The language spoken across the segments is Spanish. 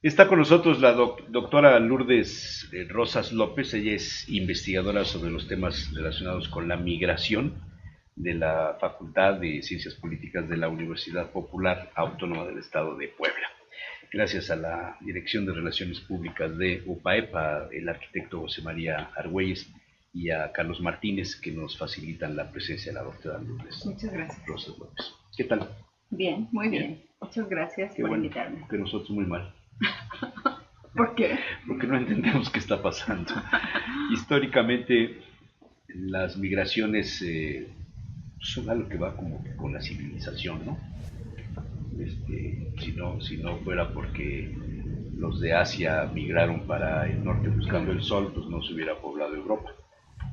Está con nosotros la doctora Lourdes Rosas López. Ella es investigadora sobre los temas relacionados con la migración de la Facultad de Ciencias Políticas de la Universidad Popular Autónoma del Estado de Puebla. Gracias a la Dirección de Relaciones Públicas de UPAEPA, el arquitecto José María Argüelles y a Carlos Martínez, que nos facilitan la presencia de la doctora Lourdes. Muchas gracias. Rosas López. ¿Qué tal? Bien, muy bien. Muchas gracias por invitarme. Que nosotros muy mal. ¿Por qué? Porque no entendemos qué está pasando. Históricamente, las migraciones son algo que va como con la civilización, ¿no? Si no fuera porque los de Asia migraron para el norte buscando el sol, pues no se hubiera poblado Europa.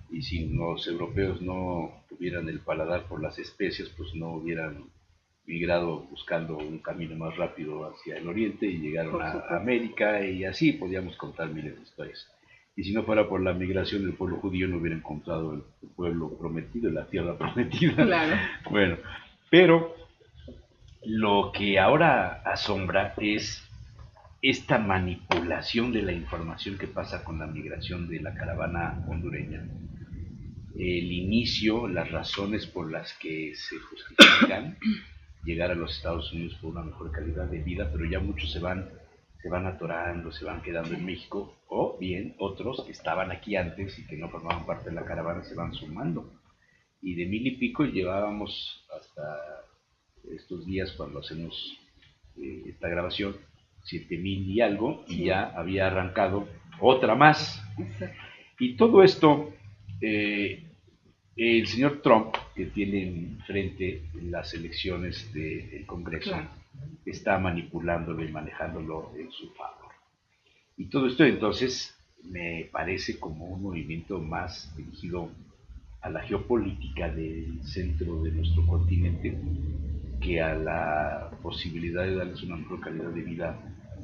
Y si los europeos no tuvieran el paladar por las especias, pues no hubieran migrado buscando un camino más rápido hacia el oriente y llegaron a América, y así podíamos contar miles de historias. Y si no fuera por la migración, el pueblo judío no hubiera encontrado el pueblo prometido, la tierra prometida. Claro. Bueno, pero lo que ahora asombra es esta manipulación de la información que pasa con la migración de la caravana hondureña. El inicio, las razones por las que se justifican llegar a los Estados Unidos por una mejor calidad de vida, pero ya muchos se van atorando, se van quedando en México, o bien otros que estaban aquí antes y que no formaban parte de la caravana se van sumando. Y de 1000 y pico llevábamos hasta estos días, cuando hacemos esta grabación, 7000 y algo, y ya había arrancado otra más. Y todo esto, el señor Trump, que tiene enfrente las elecciones del Congreso, está manipulándolo y manejándolo en su favor. Y todo esto entonces me parece como un movimiento más dirigido a la geopolítica del centro de nuestro continente que a la posibilidad de darles una mejor calidad de vida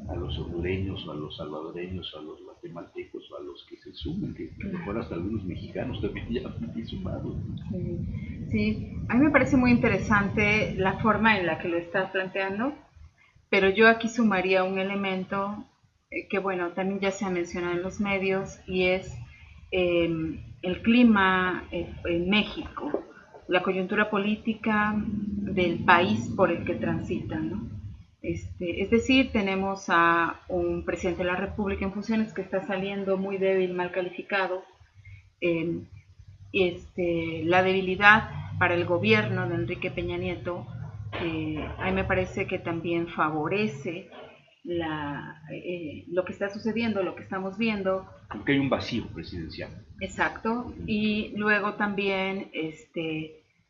a los hondureños o a los salvadoreños o a los guatemaltecos o a los que se sumen, que mejor hasta algunos mexicanos también ya han sumado. Sí, a mí me parece muy interesante la forma en la que lo estás planteando, pero yo aquí sumaría un elemento que, bueno, también ya se ha mencionado en los medios, y es el clima en México, la coyuntura política del país por el que transitan, ¿no? Es decir, tenemos a un presidente de la República en funciones que está saliendo muy débil, mal calificado. La debilidad para el gobierno de Enrique Peña Nieto, a mí me parece que también favorece lo que está sucediendo, lo que estamos viendo. Porque hay un vacío presidencial. Exacto. Y luego también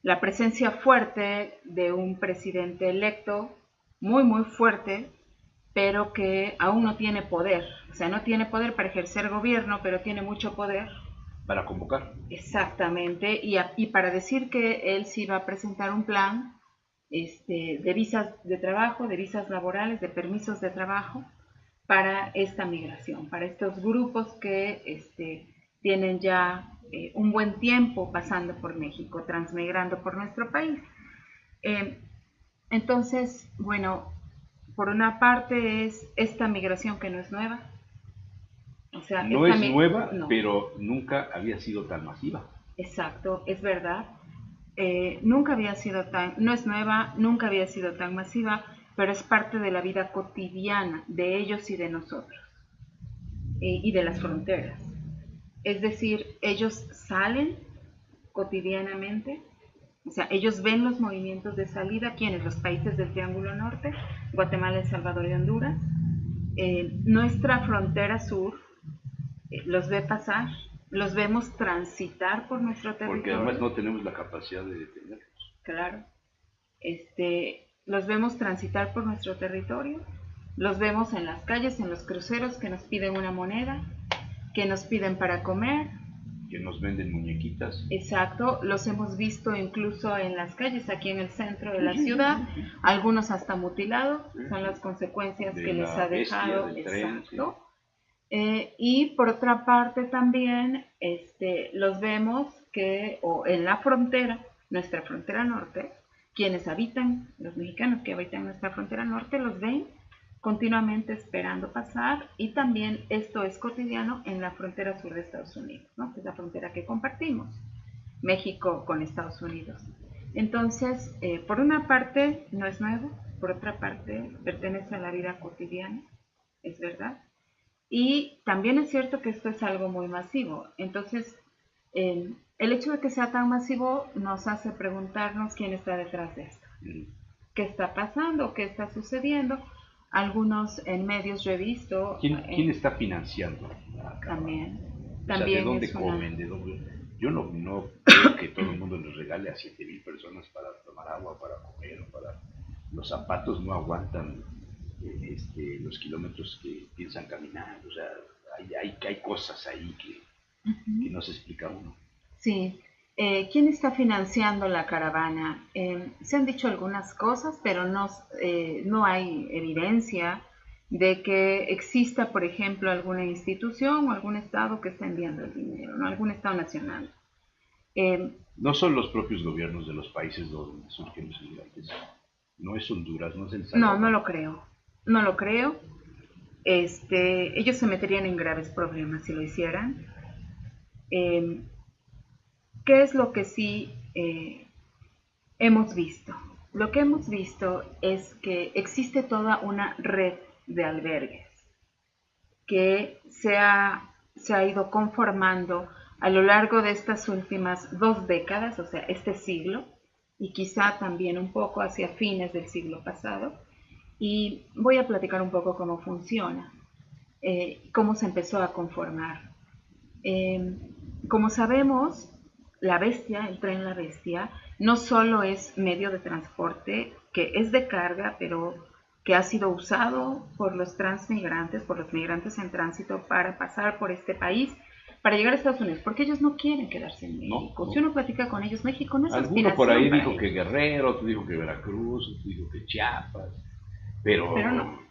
la presencia fuerte de un presidente electo, muy, muy fuerte, pero que aún no tiene poder. O sea, no tiene poder para ejercer gobierno, pero tiene mucho poder para convocar. Exactamente, y para decir que él sí va a presentar un plan de visas de trabajo, de visas laborales, de permisos de trabajo para esta migración, para estos grupos que tienen ya un buen tiempo pasando por México, transmigrando por nuestro país. Entonces, bueno, por una parte es esta migración que no es nueva. O sea, no es nueva, no, pero nunca había sido tan masiva. Exacto, es verdad. Nunca había sido no es nueva, nunca había sido tan masiva, pero es parte de la vida cotidiana de ellos y de nosotros, y de las fronteras. Es decir, ellos salen cotidianamente, o sea, ellos ven los movimientos de salida, quienes los países del Triángulo Norte, Guatemala, El Salvador y Honduras. Nuestra frontera sur los ve pasar, los vemos transitar por nuestro territorio. Porque además no tenemos la capacidad de detenerlos. Claro. Los vemos transitar por nuestro territorio, los vemos en las calles, en los cruceros que nos piden una moneda, que nos piden para comer. Que nos venden muñequitas. Exacto, los hemos visto incluso en las calles, aquí en el centro de la ciudad, algunos hasta mutilados, son las consecuencias que les ha dejado. Exacto. Y por otra parte también los vemos que en la frontera, nuestra frontera norte, quienes habitan, los mexicanos que habitan nuestra frontera norte, los ven continuamente esperando pasar, y también esto es cotidiano en la frontera sur de Estados Unidos, ¿no? Que es la frontera que compartimos, México con Estados Unidos. Entonces, por una parte no es nuevo, por otra parte pertenece a la vida cotidiana, es verdad. Y también es cierto que esto es algo muy masivo. Entonces, el hecho de que sea tan masivo nos hace preguntarnos quién está detrás de esto. ¿Qué está pasando? ¿Qué está sucediendo? Algunos en medios yo he visto... ¿Quién está financiando? También. O sea, También ¿de dónde es comen? ¿De dónde? Yo no creo que todo el mundo les regale a 7,000 personas para tomar agua, para comer, o para... Los zapatos no aguantan los kilómetros que piensan caminar. O sea, hay cosas ahí que no se explica uno. Sí. ¿Quién está financiando la caravana? Se han dicho algunas cosas, pero no hay evidencia de que exista, por ejemplo, alguna institución o algún estado que esté enviando el dinero, ¿no? Algún estado nacional. No son los propios gobiernos de los países donde surgen los migrantes. No es Honduras, no es El No, no Salvador. lo creo. No lo creo. Ellos se meterían en graves problemas si lo hicieran. Eh, ¿Qué es lo que sí hemos visto? Lo que hemos visto es que existe toda una red de albergues que se ha ido conformando a lo largo de estas últimas 2 décadas, o sea, este siglo, y quizá también un poco hacia fines del siglo pasado. Y voy a platicar un poco cómo funciona, cómo se empezó a conformar. Eh, Como sabemos, la bestia, el tren La Bestia, no solo es medio de transporte que es de carga, pero que ha sido usado por los transmigrantes, por los migrantes en tránsito para pasar por este país, para llegar a Estados Unidos, porque ellos no quieren quedarse en México. No, no. Si uno platica con ellos, México no es Alguno por ahí aspiración para dijo que ellos. Guerrero, otro dijo que Veracruz, otro dijo que Chiapas, Pero pero no.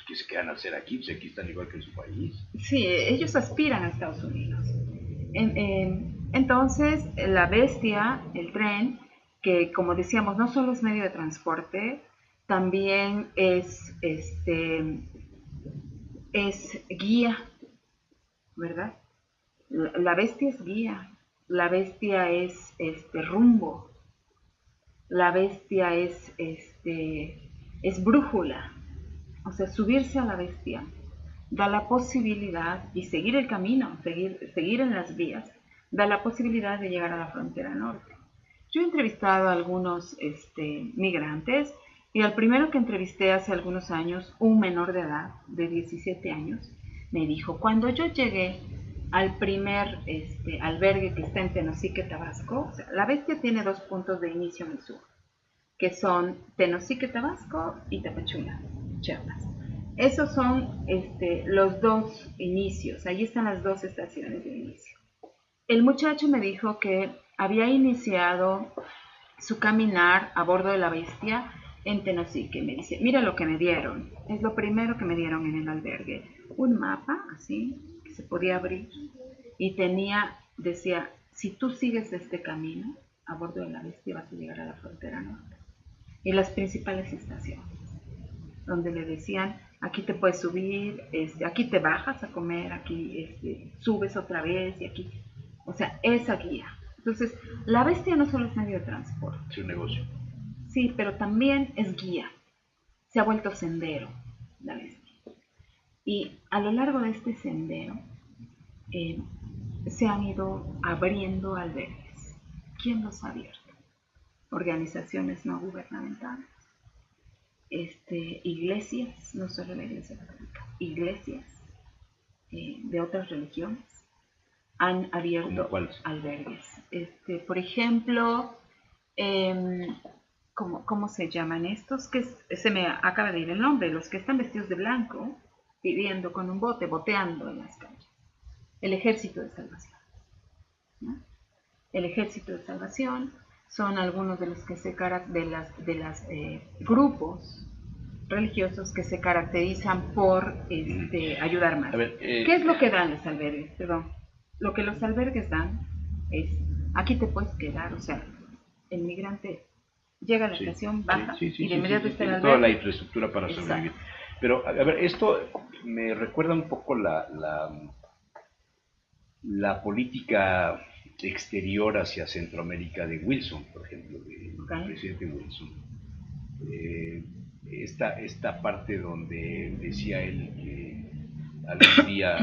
¿qué se quedan a hacer aquí? Pues aquí están igual que en su país. Sí, ellos aspiran a Estados Unidos. Entonces, la bestia, el tren, que como decíamos, no solo es medio de transporte, también es guía, ¿verdad? La bestia es guía, la bestia es rumbo, la bestia es brújula. O sea, subirse a la bestia da la posibilidad, y seguir el camino, seguir en las vías, da la posibilidad de llegar a la frontera norte. Yo he entrevistado a algunos migrantes, y al primero que entrevisté hace algunos años, un menor de edad, de 17 años, me dijo: cuando yo llegué al primer albergue que está en Tenosique, Tabasco, o sea, la bestia tiene 2 puntos de inicio en el sur, que son Tenosique, Tabasco, y Tapachula, Chiapas. Esos son los 2 inicios, ahí están las 2 estaciones de inicio. El muchacho me dijo que había iniciado su caminar a bordo de la bestia en Tenosique. Me dice: mira lo que me dieron, es lo primero que me dieron en el albergue, un mapa así, que se podía abrir, y decía: si tú sigues este camino, a bordo de la bestia vas a llegar a la frontera norte. Y las principales estaciones, donde le decían: aquí te puedes subir, aquí te bajas a comer, aquí subes otra vez, y aquí, o sea, esa guía. Entonces, la bestia no solo es medio de transporte. Es un negocio. Sí, pero también es guía. Se ha vuelto sendero, la bestia. Y a lo largo de este sendero se han ido abriendo albergues. ¿Quién los ha abierto? Organizaciones no gubernamentales, iglesias, no solo la iglesia católica, iglesias de otras religiones han abierto albergues. Por ejemplo, ¿cómo se llaman estos? Que se me acaba de ir el nombre, los que están vestidos de blanco, pidiendo con un bote, boteando en las calles. El Ejército de Salvación, ¿no? El Ejército de Salvación son algunos de los que grupos religiosos que se caracterizan por ayudar más. Ver, ¿Qué es lo que dan los albergues? Perdón. Lo que los albergues dan es: aquí te puedes quedar, o sea, el migrante llega la Sí, inflación, baja, sí, sí, y de sí, sí, inmediato sí, está el tiene toda la albergue. infraestructura para sobrevivir. Exacto. Pero, a ver, esto me recuerda un poco la política exterior hacia Centroamérica de Wilson, por ejemplo, del Okay. presidente Wilson. Eh, esta parte donde decía él que algún día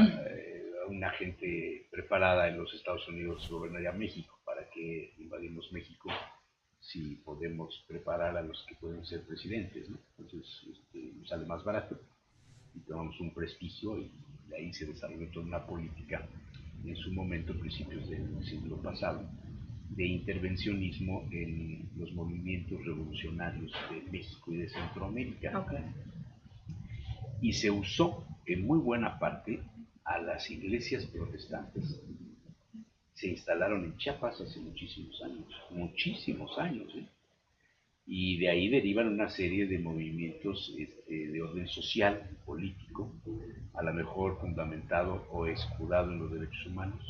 una gente preparada en los Estados Unidos gobernaría México. ¿Para que invadimos México si podemos preparar a los que pueden ser presidentes? ¿No? Entonces sale más barato y tomamos un prestigio y de ahí se desarrolló toda una política en su momento, principios del siglo pasado, de intervencionismo en los movimientos revolucionarios de México y de Centroamérica. Okay. Y se usó en muy buena parte a las iglesias protestantes. Se instalaron en Chiapas hace muchísimos años, ¿eh? Y de ahí derivan una serie de movimientos de orden social, político, a lo mejor fundamentado o escudado en los derechos humanos,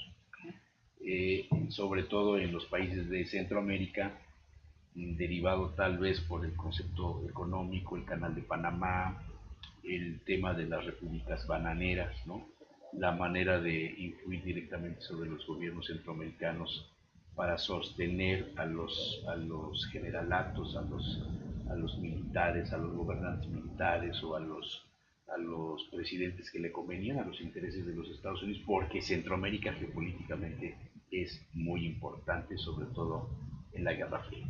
sobre todo en los países de Centroamérica, derivado tal vez por el concepto económico, el canal de Panamá, el tema de las repúblicas bananeras, ¿no? La manera de influir directamente sobre los gobiernos centroamericanos para sostener a los generalatos, a los militares, a los gobernantes militares o a los presidentes que le convenían a los intereses de los Estados Unidos, porque Centroamérica geopolíticamente es muy importante, sobre todo en la Guerra Fría.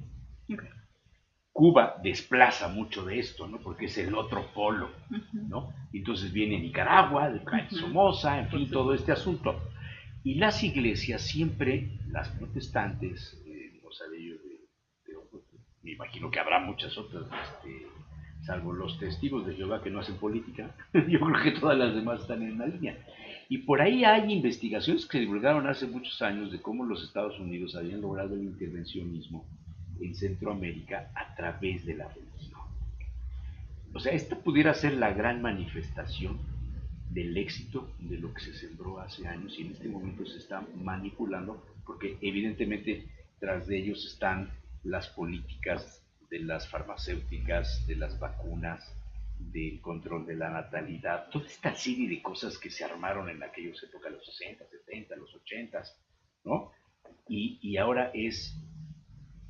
Okay. Cuba desplaza mucho de esto, ¿no? Porque es el otro polo, ¿no? Entonces viene Nicaragua, el Cádiz Somoza, en fin, todo este asunto. Y las iglesias siempre, las protestantes, no sabe yo, me imagino que habrá muchas otras, salvo los testigos de Jehová que no hacen política, yo creo que todas las demás están en la línea. Y por ahí hay investigaciones que se divulgaron hace muchos años de cómo los Estados Unidos habían logrado el intervencionismo en Centroamérica a través de la religión. O sea, esta pudiera ser la gran manifestación del éxito de lo que se sembró hace años y en este momento se está manipulando porque evidentemente tras de ellos están las políticas de las farmacéuticas, de las vacunas, del control de la natalidad, toda esta serie de cosas que se armaron en aquellos épocas, los 60, 70, los 80, ¿no? Y ahora es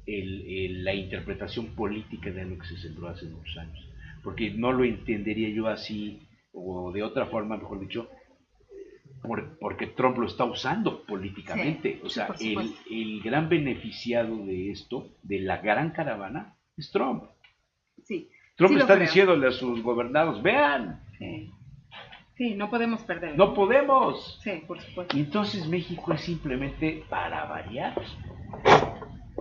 la interpretación política de lo que se sembró hace muchos años. Porque no lo entendería yo así, o de otra forma, mejor dicho, porque Trump lo está usando políticamente. Sí, O sí, sea, por el, supuesto. el gran beneficiado de esto, de la gran caravana, es Trump. Sí, sí Trump lo está creo. diciéndole a sus gobernados, vean, Sí, sí, no podemos perder, no ¿no? podemos. Sí, por supuesto. Y entonces México es simplemente para variar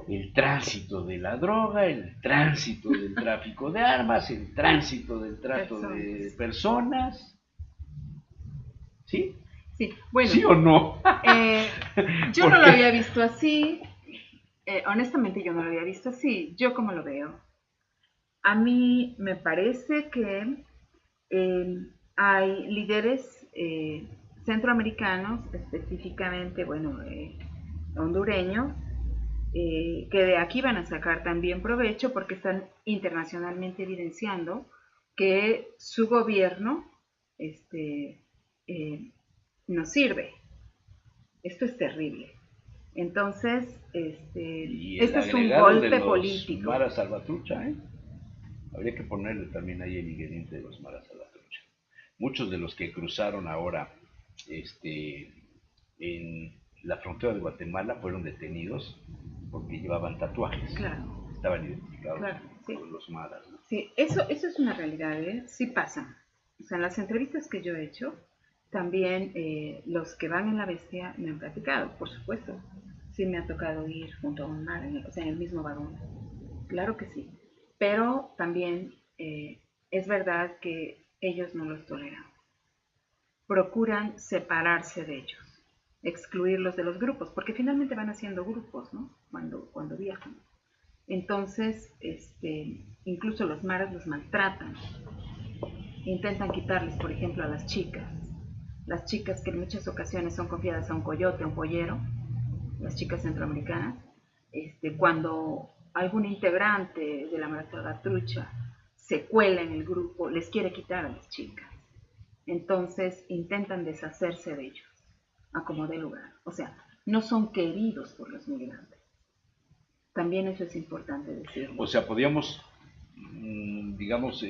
el tránsito de la droga, el tránsito del tráfico de armas, el tránsito del trato de Personas. personas. ¿Sí? Sí, bueno, ¿Sí o no? yo no lo Porque había visto así. Honestamente, yo no lo había visto así. Yo como lo veo. A mí me parece que hay líderes centroamericanos, específicamente, bueno, hondureños, que de aquí van a sacar también provecho porque están internacionalmente evidenciando que su gobierno este, eh, nos sirve. Esto es terrible. Entonces, y el este es un agregado de golpe los político. Mara Salvatrucha, ¿eh? Habría que ponerle también ahí el ingrediente de los Mara Salvatrucha. Muchos de los que cruzaron ahora en la frontera de Guatemala fueron detenidos porque llevaban tatuajes. Claro, Estaban identificados claro, sí. con los Maras, ¿no? Sí, eso es una realidad, ¿eh? Sí pasa. O sea, en las entrevistas que yo he hecho, también los que van en la bestia me han platicado, por supuesto. Sí me ha tocado ir junto a un mar, o sea, en el mismo vagón. Claro que sí. Pero también es verdad que ellos no los toleran. Procuran separarse de ellos, excluirlos de los grupos, porque finalmente van haciendo grupos, ¿no? Cuando viajan. Entonces, incluso los maras los maltratan. Intentan quitarles, por ejemplo, a las chicas que en muchas ocasiones son confiadas a un coyote, a un pollero, las chicas centroamericanas, cuando algún integrante de la Mara Salvatrucha se cuela en el grupo, les quiere quitar a las chicas. Entonces intentan deshacerse de ellos, a como dé lugar. O sea, no son queridos por los migrantes. También eso es importante decirlo. O sea, podríamos, digamos,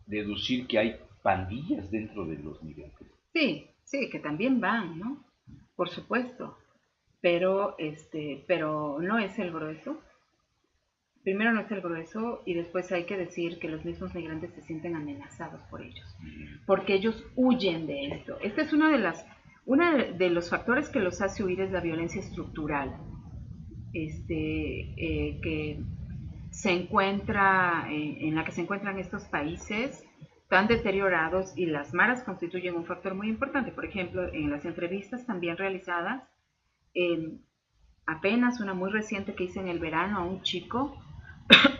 deducir que hay pandillas dentro de los migrantes. Sí, sí, que también van, ¿no? Por supuesto. Pero no es el grueso. Primero no es el grueso y después hay que decir que los mismos migrantes se sienten amenazados por ellos, porque ellos huyen de esto. Este es uno de los factores que los hace huir es la violencia estructural, que se encuentra, en la que se encuentran estos países tan deteriorados, y las maras constituyen un factor muy importante. Por ejemplo, en las entrevistas también realizadas, apenas una muy reciente que hice en el verano a un chico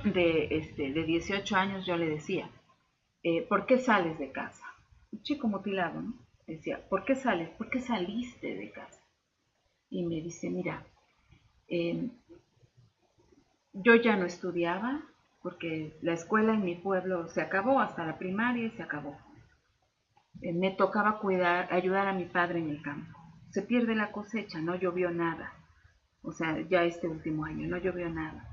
de 18 años, yo le decía, ¿por qué sales de casa? Un chico mutilado, ¿no? Decía, ¿por qué sales? ¿Por qué saliste de casa? Y me dice, mira, yo ya no estudiaba porque la escuela en mi pueblo se acabó, hasta la primaria y se acabó. Me tocaba ayudar a mi padre en el campo. Se pierde la cosecha, no llovió nada. O sea, ya este último año no llovió nada.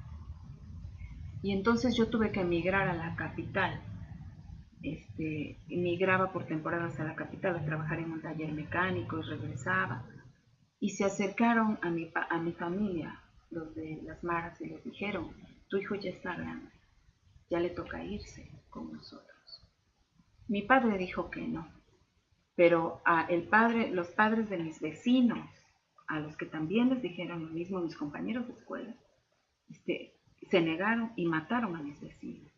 Y entonces yo tuve que emigrar a la capital. Emigraba por temporadas a la capital a trabajar en un taller mecánico y regresaba. Y se acercaron a mi familia, los de las maras, y les dijeron, tu hijo ya está grande, ya le toca irse con nosotros. Mi padre dijo que no, pero los padres de mis vecinos, a los que también les dijeron lo mismo mis compañeros de escuela, se negaron y mataron a mis vecinos,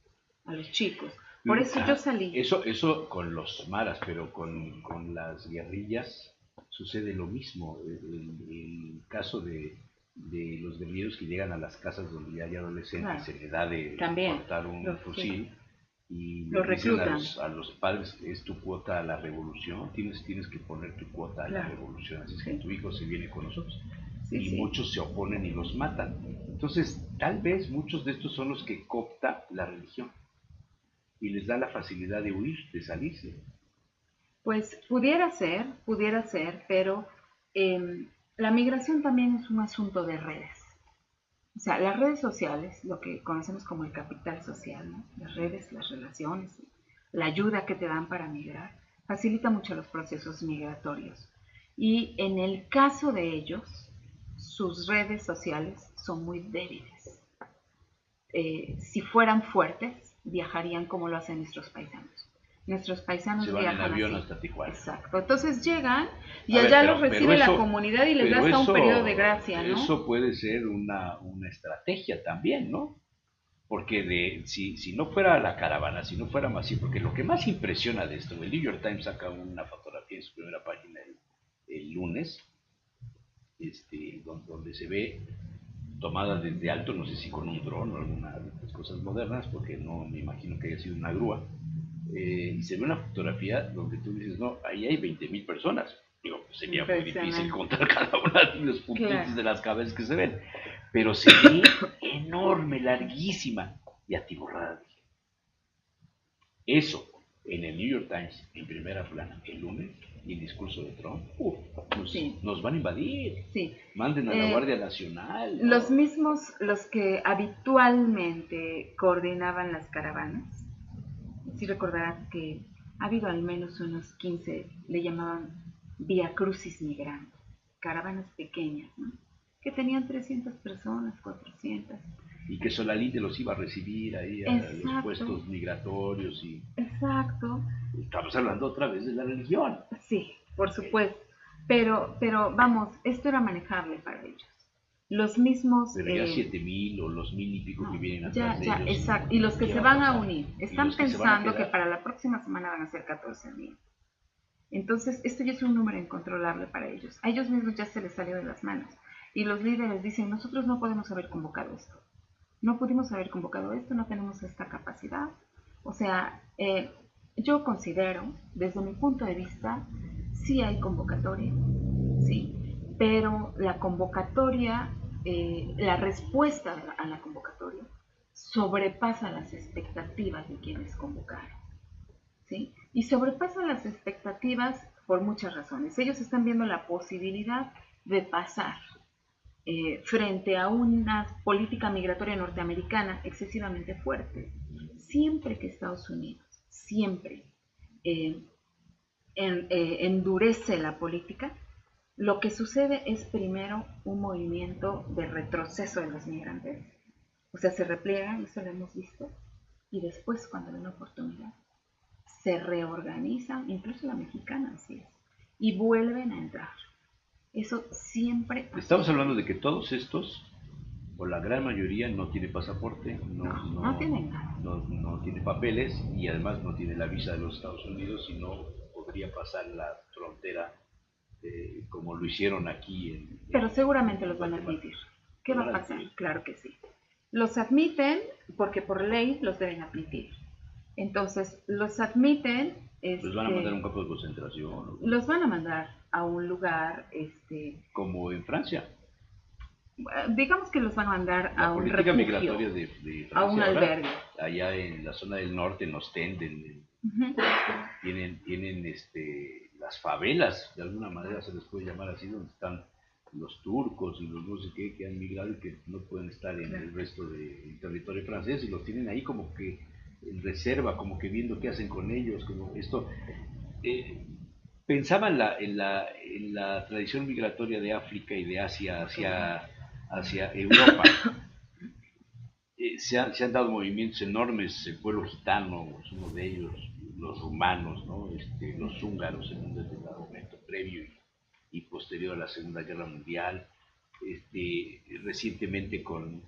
a los chicos. Por eso yo salí. Eso con los maras, pero con las guerrillas sucede lo mismo. El caso de los guerrilleros que llegan a las casas donde ya hay adolescentes, claro, se les da de portar un fusil, y los reclutan. A los padres, es tu cuota a la revolución, tienes que poner tu cuota a la revolución, así es que tu hijo se viene con nosotros. Y muchos se oponen y los matan. Entonces, tal vez muchos de estos son los que coopta la religión y les da la facilidad de huir, de salirse. Pues pudiera ser, pero la migración también es un asunto de redes. O sea, las redes sociales, lo que conocemos como el capital social, ¿no? Las redes, las relaciones, la ayuda que te dan para migrar, facilita mucho los procesos migratorios. Y en el caso de ellos, sus redes sociales son muy débiles. Si fueran fuertes, viajarían como lo hacen nuestros paisanos. Nuestros paisanos se van viajan en avión así. hasta Tijuana. Exacto. Entonces llegan y allá los recibe la comunidad y les da hasta un periodo de gracia, ¿no? Eso puede ser una estrategia también, ¿no? Porque si no fuera la caravana, si no fuera masivo, porque lo que más impresiona de esto, el New York Times saca una fotografía en su primera página el lunes, donde se ve tomada desde alto, no sé si con un dron o alguna de estas cosas modernas, porque no me imagino que haya sido una grúa, y se ve una fotografía donde tú dices, no, ahí hay 20,000 personas. Digo, pues sería muy difícil contar cada una de los puntitos de las cabezas que se ven, pero se ve enorme, larguísima y atiborrada. Eso, en el New York Times, en primera plana, el lunes, y el discurso de Trump, nos van a invadir. Sí. Manden a la Guardia Nacional, ¿no? Los mismos, los que habitualmente coordinaban las caravanas, sí recordarás que ha habido al menos unos 15, le llamaban Via Crucis Migrante, caravanas pequeñas, ¿no? Que tenían 300 personas, 400. Y que Solalinde los iba a recibir ahí a los puestos migratorios. Exacto. Estamos hablando otra vez de la religión. Sí, por supuesto. Pero vamos, esto era manejable para ellos. Los mismos... Pero ya 7,000 o los 1,000 y pico que vienen atrás de ellos. Exacto. Y los que se van a unir. Están pensando que para la próxima semana van a ser 14,000. Entonces, esto ya es un número incontrolable para ellos. A ellos mismos ya se les salió de las manos. Y los líderes dicen, nosotros no podemos haber convocado esto. No pudimos haber convocado esto, no tenemos esta capacidad. O sea, yo considero, desde mi punto de vista, sí hay convocatoria, sí, pero la convocatoria la respuesta a la convocatoria sobrepasa las expectativas de quienes convocaron, ¿sí? Y sobrepasa las expectativas por muchas razones. Ellos están viendo la posibilidad de pasar frente a una política migratoria norteamericana excesivamente fuerte. Siempre que Estados Unidos, siempre endurece la política, lo que sucede es primero un movimiento de retroceso de los migrantes, o sea, se repliegan, eso lo hemos visto, y después cuando hay una oportunidad, se reorganizan, incluso la mexicana así es, y vuelven a entrar. Eso siempre... Estamos hablando de que todos estos, o la gran mayoría, no tiene pasaporte, no tienen nada. No tiene papeles y además no tiene la visa de los Estados Unidos y no podría pasar la frontera como lo hicieron aquí. Pero seguramente los van a admitir. ¿Qué va a pasar? Claro que sí. Los admiten porque por ley los deben admitir. Entonces, los admiten... ¿Los van a mandar a un campo de concentración? Los van a mandar a un lugar... como en Francia. Digamos que los van a mandar a un refugio. La política migratoria de Francia, a un albergue. Allá en la zona del norte, en Ostende, tienen las favelas, de alguna manera se les puede llamar así, donde están los turcos y los no sé qué que han migrado y que no pueden estar en el resto del territorio francés, y los tienen ahí como que en reserva, como que viendo qué hacen con ellos, como esto. Pensaba en la tradición migratoria de África y de Asia hacia Europa. Se han dado movimientos enormes. El pueblo gitano es uno de ellos, los rumanos, ¿no? Los húngaros en un determinado momento previo y posterior a la Segunda Guerra Mundial. Recientemente con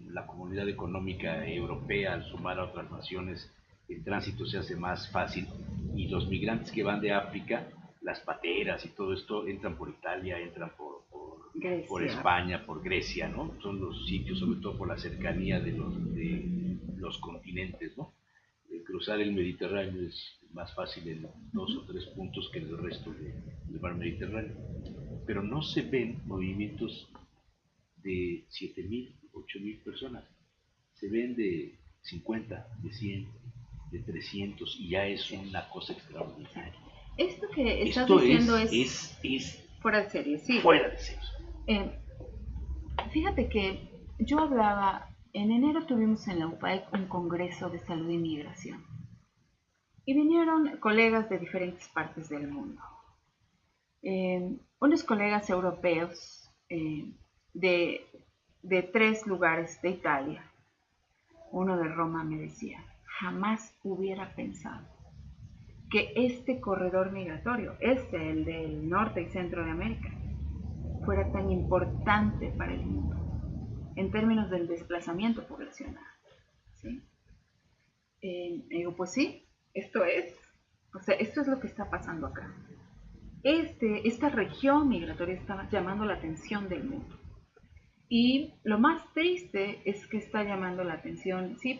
la Comunidad Económica Europea, al sumar a otras naciones, el tránsito se hace más fácil y los migrantes que van de África, las pateras y todo esto, entran por Italia, entran por España, por Grecia, ¿no? Son los sitios, sobre todo por la cercanía de los continentes, ¿no? Cruzar el Mediterráneo es más fácil en 2 o 3 puntos que en el resto del mar Mediterráneo. Pero no se ven movimientos de 7.000, 8.000 personas. Se ven de 50, de 100, de 300 y ya es una cosa extraordinaria. Esto que estás diciendo es fuera de serie, sí. Fuera de serie. Fíjate que yo hablaba, en enero tuvimos en la UPAEC un congreso de salud y migración. Y vinieron colegas de diferentes partes del mundo. Unos colegas europeos de 3 lugares de Italia. Uno de Roma me decía, jamás hubiera pensado que este corredor migratorio, el del norte y centro de América, fuera tan importante para el mundo en términos del desplazamiento poblacional. ¿Sí? Digo, pues sí, esto es lo que está pasando acá. Esta región migratoria está llamando la atención del mundo. Y lo más triste es que está llamando la atención, sí,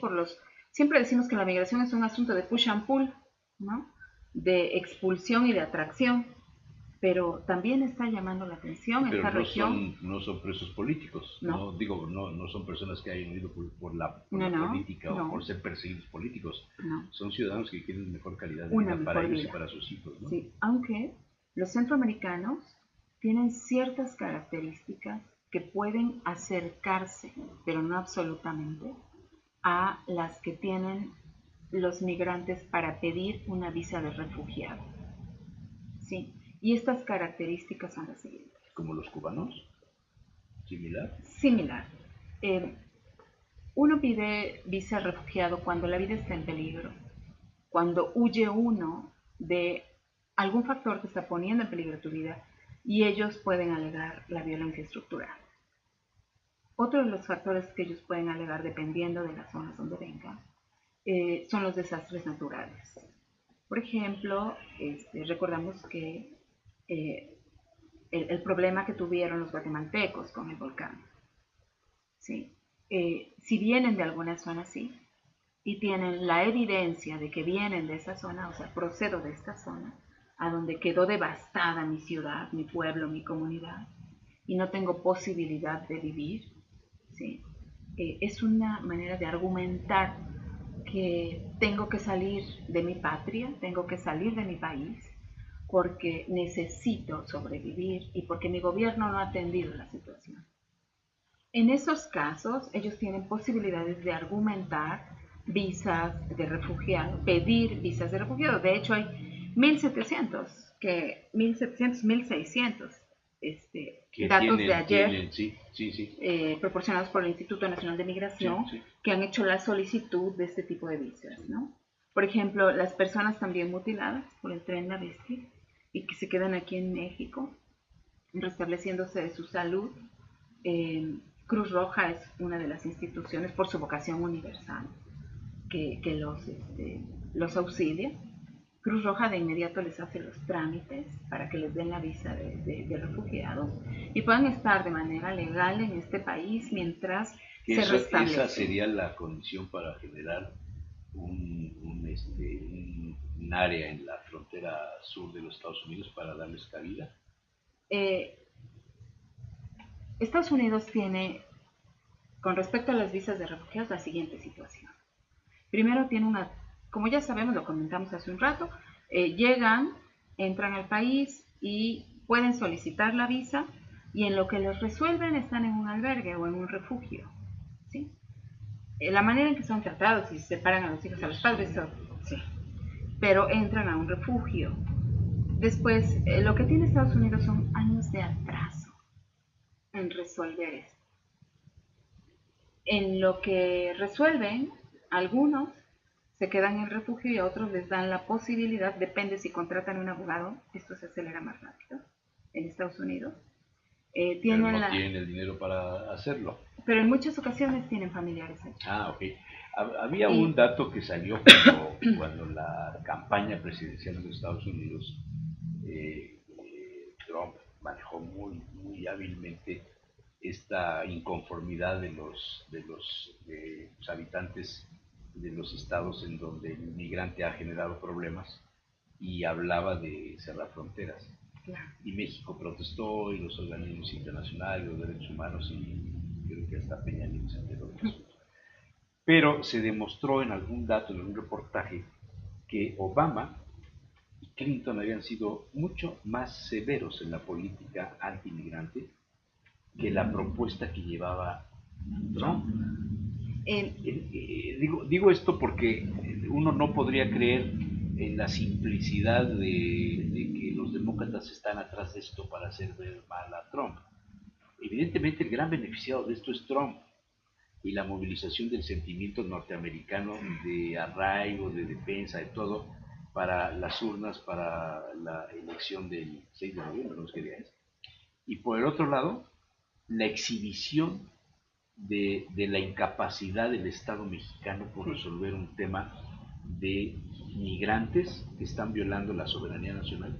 siempre decimos que la migración es un asunto de push and pull, ¿no? De expulsión y de atracción, pero también está llamando la atención esta región. No son presos políticos, no son personas que hayan ido por la política o por ser perseguidos políticos, son ciudadanos que quieren mejor calidad de vida para ellos y para sus hijos, ¿no? Sí, aunque los centroamericanos tienen ciertas características que pueden acercarse, pero no absolutamente, a las que tienen los migrantes para pedir una visa de refugiado. ¿Sí? Y estas características son las siguientes. ¿Como los cubanos? ¿Similar? Similar. Uno pide visa de refugiado cuando la vida está en peligro, cuando huye uno de algún factor que está poniendo en peligro tu vida, y ellos pueden alegar la violencia estructural. Otro de los factores que ellos pueden alegar, dependiendo de las zonas donde vengan, son los desastres naturales. Por ejemplo, recordamos que el problema que tuvieron los guatemaltecos con el volcán. ¿Sí? Si vienen de alguna zona así y tienen la evidencia de que vienen de esa zona, o sea, procedo de esta zona, a donde quedó devastada mi ciudad, mi pueblo, mi comunidad, y no tengo posibilidad de vivir, ¿sí? Es una manera de argumentar que tengo que salir de mi patria, tengo que salir de mi país, porque necesito sobrevivir y porque mi gobierno no ha atendido la situación. En esos casos, ellos tienen posibilidades de argumentar visas de refugiado, pedir visas de refugiado. De hecho, hay 1700, 1600 Que datos de ayer, sí, sí, sí. proporcionados por el Instituto Nacional de Sí, Migración, sí. que han hecho la solicitud de este tipo de visas, ¿no? Por ejemplo, las personas también mutiladas por el tren La Bestia y que se quedan aquí en México, restableciéndose de su salud. Cruz Roja es una de las instituciones por su vocación universal que los auxilia. Cruz Roja de inmediato les hace los trámites para que les den la visa de refugiados y puedan estar de manera legal en este país mientras Que se eso, esa restablece. sería la condición para generar un área en la frontera sur de los Estados Unidos para darles cabida. Eh, Estados Unidos tiene, con respecto a las visas de refugiados, la siguiente situación. Primero tiene una, como ya sabemos, lo comentamos hace un rato, llegan, entran al país y pueden solicitar la visa y en lo que les resuelven están en un albergue o en un refugio, ¿sí? La manera en que son tratados y separan a los hijos a los padres, sí, pero entran a un refugio. Después, lo que tiene Estados Unidos son años de atraso en resolver esto. En lo que resuelven, algunos se quedan en refugio y a otros les dan la posibilidad, depende si contratan un abogado, esto se acelera más rápido en Estados Unidos. Pero no tienen el dinero para hacerlo. Pero en muchas ocasiones tienen familiares allí. Ok. Había un Y dato que salió cuando la campaña presidencial de los Estados Unidos, Trump manejó muy hábilmente esta inconformidad de los habitantes de los estados en donde el inmigrante ha generado problemas y hablaba de cerrar fronteras. claro, Y México protestó y los organismos internacionales, los derechos humanos y creo que hasta Peña Nieto se enteró del asunto. Pero se demostró en algún dato, en algún reportaje, que Obama y Clinton habían sido mucho más severos en la política anti-inmigrante que la propuesta que llevaba Trump. Digo esto porque uno no podría creer en la simplicidad de que los demócratas están atrás de esto para hacer ver mal a Trump. Evidentemente el gran beneficiado de esto es Trump y la movilización del sentimiento norteamericano de arraigo, de defensa, de todo, para las urnas, para la elección del 6 de noviembre, no sé qué día es. Y por el otro lado, la exhibición de la incapacidad del Estado mexicano por resolver un tema de migrantes que están violando la soberanía nacional,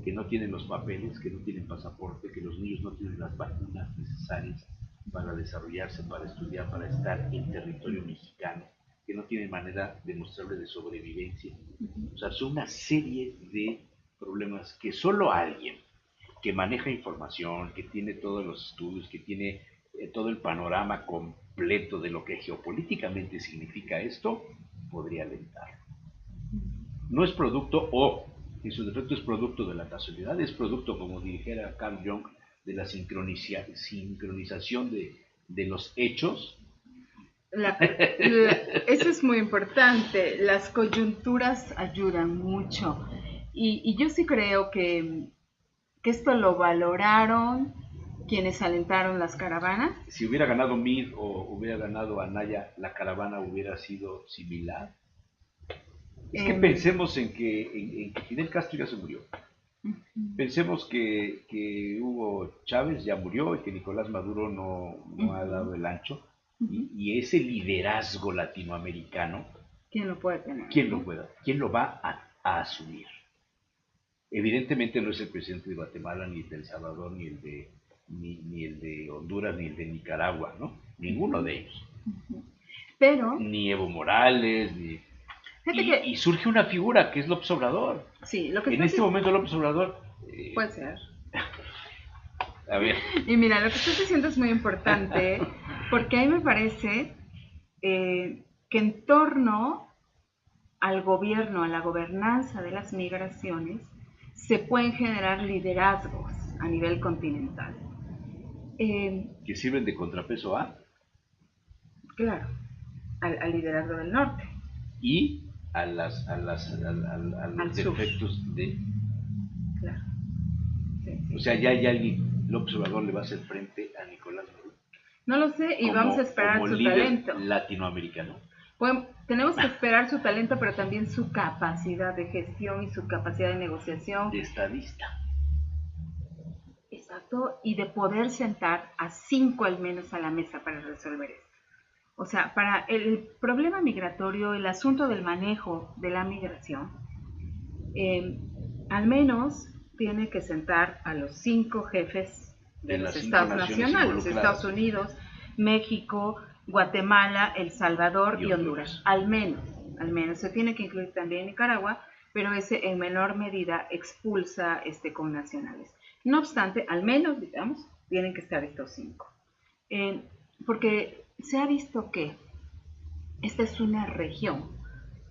que no tienen los papeles, que no tienen pasaporte, que los niños no tienen las vacunas necesarias para desarrollarse, para estudiar, para estar en territorio mexicano, que no tienen manera demostrable de sobrevivencia. O sea, son una serie de problemas que solo alguien que maneja información, que tiene todos los estudios, que tiene todo el panorama completo de lo que geopolíticamente significa esto, podría alentar. No es producto, o en su defecto es producto de la casualidad, es producto, como dijera Carl Jung, de la sincronización de los hechos. Eso es muy importante, las coyunturas ayudan mucho y yo sí creo que esto lo valoraron quienes alentaron las caravanas. Si hubiera ganado Mid o hubiera ganado Anaya, la caravana hubiera sido similar. Es que pensemos en que Fidel Castro ya se murió. Pensemos que Hugo Chávez ya murió y que Nicolás Maduro no ha dado el ancho. Y ese liderazgo latinoamericano, ¿quién lo puede tener? ¿Quién lo va a asumir? Evidentemente no es el presidente de Guatemala, ni el de El Salvador, ni el de Honduras, ni el de Nicaragua, ¿no? Ninguno de ellos. Pero ni Evo Morales, y surge una figura que es López Obrador. Sí, lo que en este momento López Obrador puede ser. A ver. Y mira, lo que estás diciendo es muy importante, porque a mí me parece que en torno al gobierno, a la gobernanza de las migraciones, se pueden generar liderazgos a nivel continental. Que sirven de contrapeso a. Claro, al liderazgo del norte. Y a los defectos de. Claro. Sí. O sea, ya hay alguien, López Obrador le va a hacer frente a Nicolás Maduro. No lo sé y vamos a esperar su líder talento. Latinoamericano. Bueno, tenemos que esperar su talento, pero también su capacidad de gestión y su capacidad de negociación. De estadista. Exacto, y de poder sentar a 5 al menos a la mesa para resolver esto. O sea, para el problema migratorio, el asunto del manejo de la migración, al menos tiene que sentar a los 5 jefes de los estados nacionales, Estados Unidos, México, Guatemala, El Salvador y Honduras. Al menos. Se tiene que incluir también Nicaragua, pero ese en menor medida expulsa connacionales. No obstante, al menos, digamos, tienen que estar estos 5. Porque se ha visto que esta es una región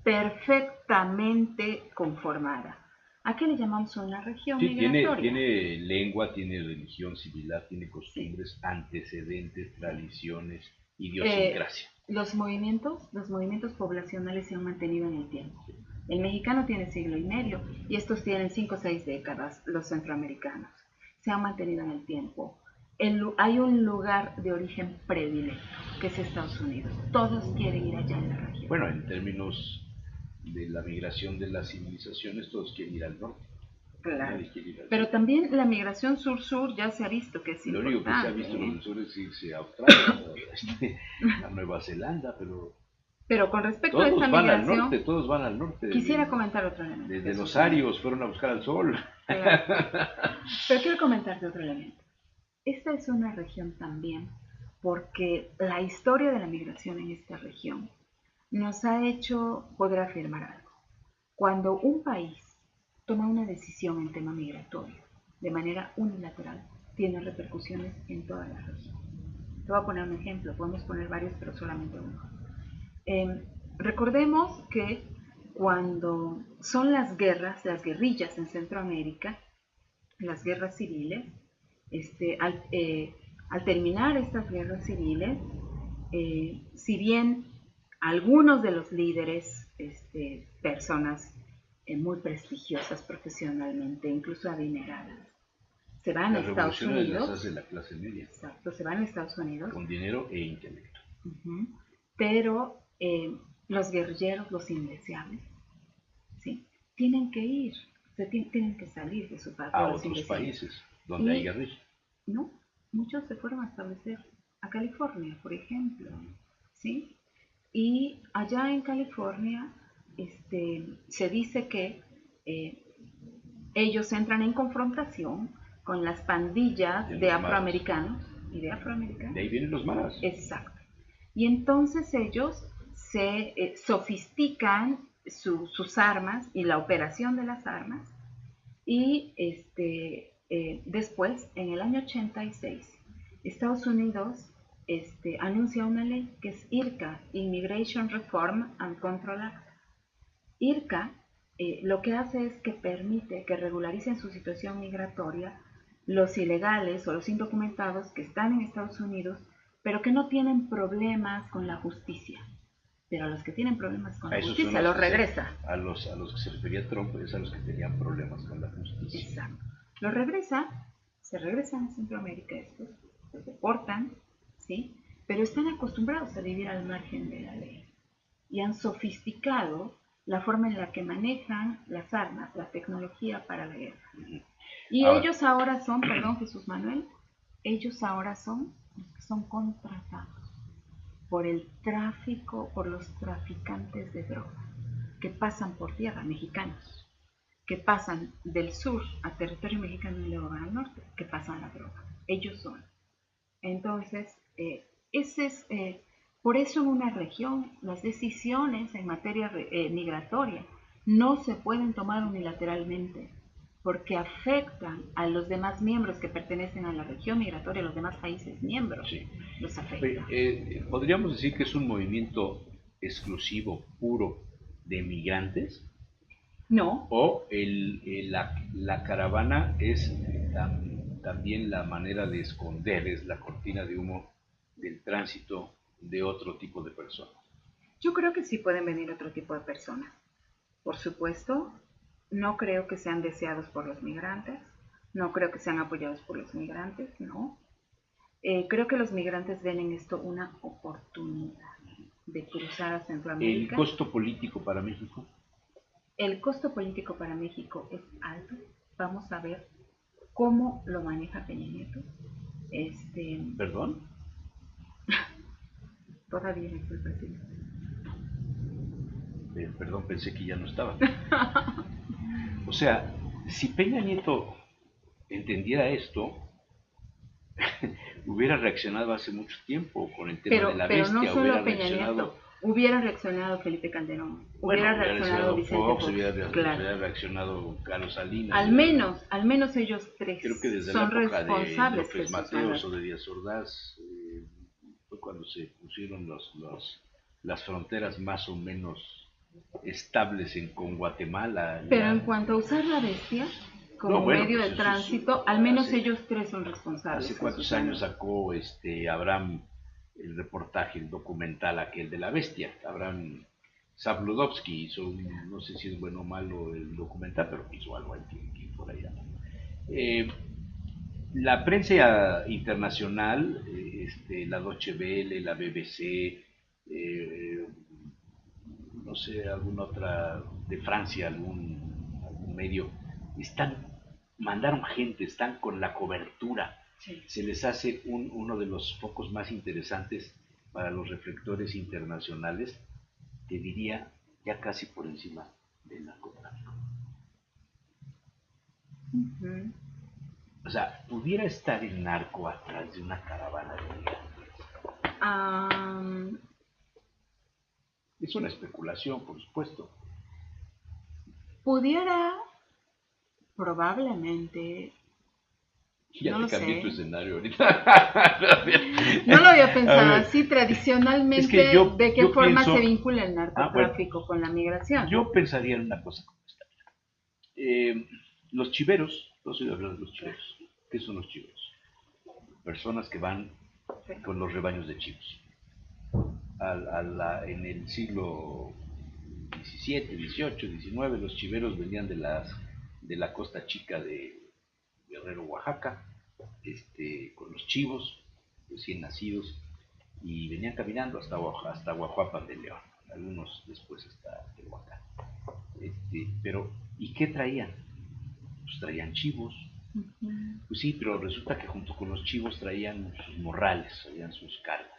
perfectamente conformada. ¿A qué le llamamos una región migratoria? Tiene lengua, tiene religión similar, tiene costumbres, antecedentes, tradiciones, idiosincrasia. Los movimientos poblacionales se han mantenido en el tiempo. El mexicano tiene siglo y medio y estos tienen 5 o 6 décadas, los centroamericanos. Se han mantenido en el tiempo. Hay un lugar de origen predilecto, que es Estados Unidos. Todos quieren ir allá en la región. Bueno, en términos de la migración de las civilizaciones, todos quieren ir al norte. Claro. Pero también la migración sur-sur ya se ha visto que es importante. Lo único que se ha visto en el sur es irse a Australia, a Nueva Zelanda, pero con respecto a esta migración, todos van al norte. Quisiera comentar otro elemento. Desde los arios fueron a buscar al sol. Claro. Pero quiero comentarte otro elemento. Esta es una región también porque la historia de la migración en esta región nos ha hecho poder afirmar algo. Cuando un país toma una decisión en tema migratorio de manera unilateral, tiene repercusiones en toda la región. Te voy a poner un ejemplo, podemos poner varios, pero solamente uno. Recordemos que cuando son las guerrillas en Centroamérica, las guerras civiles, al terminar estas guerras civiles, si bien algunos de los líderes, personas muy prestigiosas profesionalmente, incluso adineradas, se van a Estados Unidos. Las hace la clase media. Exacto, se van a Estados Unidos. Con dinero e intelecto. Pero los guerrilleros, los indeseables, ¿sí? Tienen que ir, tienen que salir de su patria. A otros países donde hay guerrilla. No, muchos se fueron a establecer a California, por ejemplo, ¿sí? Y allá en California se dice que ellos entran en confrontación con las pandillas de afroamericanos y de afroamericanos. De ahí vienen los maras. Exacto. Y entonces ellos se sofistican sus armas y la operación de las armas y después, en el año 86, Estados Unidos anuncia una ley que es IRCA, Immigration Reform and Control Act. IRCA lo que hace es que permite que regularicen su situación migratoria los ilegales o los indocumentados que están en Estados Unidos, pero que no tienen problemas con la justicia. Pero a los que tienen problemas con la justicia los regresa. A los que se refería Trump es a los que tenían problemas con la justicia. Exacto. Los regresa, se regresan a Centroamérica estos, los deportan, ¿sí? Pero están acostumbrados a vivir al margen de la ley. Y han sofisticado la forma en la que manejan las armas, la tecnología para la guerra. Y ellos ahora son, perdón Jesús Manuel, ellos ahora son los que son contratados por el tráfico, por los traficantes de droga, que pasan por tierra, mexicanos, que pasan del sur a territorio mexicano y luego van al norte, que pasan la droga. Ellos son. Entonces, por eso en una región las decisiones en materia migratoria no se pueden tomar unilateralmente. porque afectan a los demás miembros que pertenecen a la región migratoria, a los demás países miembros, Sí. los afecta. Podríamos decir que es un movimiento exclusivo, puro, de migrantes, No, o la caravana es también la manera de esconder, es la cortina de humo del tránsito de otro tipo de personas. yo creo que sí pueden venir otro tipo de personas. Por supuesto, no creo que sean deseados por los migrantes, no creo que sean apoyados por los migrantes, no. Creo que los migrantes ven en esto una oportunidad de cruzar a El Centroamérica. costo político para México. El costo político para México es alto. Vamos a ver cómo lo maneja Peña Nieto. ¿Perdón? Todavía es el presidente. Perdón, pensé que ya no estaba. O sea, si Peña Nieto entendiera esto, hubiera reaccionado hace mucho tiempo con el tema de la Pero no bestia, hubiera solo Peña reaccionado. Nieto, hubiera reaccionado Felipe Calderón, Bueno, hubiera hubiera reaccionado reaccionado Vicente Fox, Fox, hubiera claro. reaccionado Carlos Salinas. Al menos ellos tres Creo que desde la son época de responsables, López Jesús Mateos Manuel. o de Díaz Ordaz, fue cuando se pusieron las fronteras más o menos estables con Guatemala. Pero en cuanto a usar la bestia No, como bueno, medio pues de eso tránsito, al menos hace, ellos tres son responsables. hace cuántos Jesús años Manuel. sacó Abraham el reportaje, el documental aquel de la bestia. Abraham Sabludovsky hizo no sé si es bueno o malo el documental, pero hizo algo ahí que por allá. La prensa internacional, la Deutsche Welle, la BBC, no sé, alguna otra de Francia, algún medio, mandaron gente, están con la cobertura. Sí. Se les hace uno de los focos más interesantes para los reflectores internacionales, te diría ya casi por encima del narcotráfico. Uh-huh. O sea, pudiera estar el narco atrás de una caravana de migrantes. Es una especulación, por supuesto. Pudiera, probablemente, Ya no te lo cambié sé. tu escenario ahorita. No lo había pensado así tradicionalmente. Es que ¿De qué forma pienso, se vincula el narcotráfico con la migración? Yo pensaría en una cosa como esta. Los chiveros, no soy de hablar de los chiveros. ¿Qué son los chiveros? Personas que van con los rebaños de chivos. En el siglo XVII, XVIII, XIX, los chiveros venían de la costa chica de Guerrero, Oaxaca, con los chivos recién nacidos, y venían caminando hasta Guajuapan de León, algunos después hasta Tehuacán. Pero, ¿y qué traían? Pues traían chivos. Uh-huh. Pues sí, pero resulta que junto con los chivos traían sus morrales, traían sus cargas.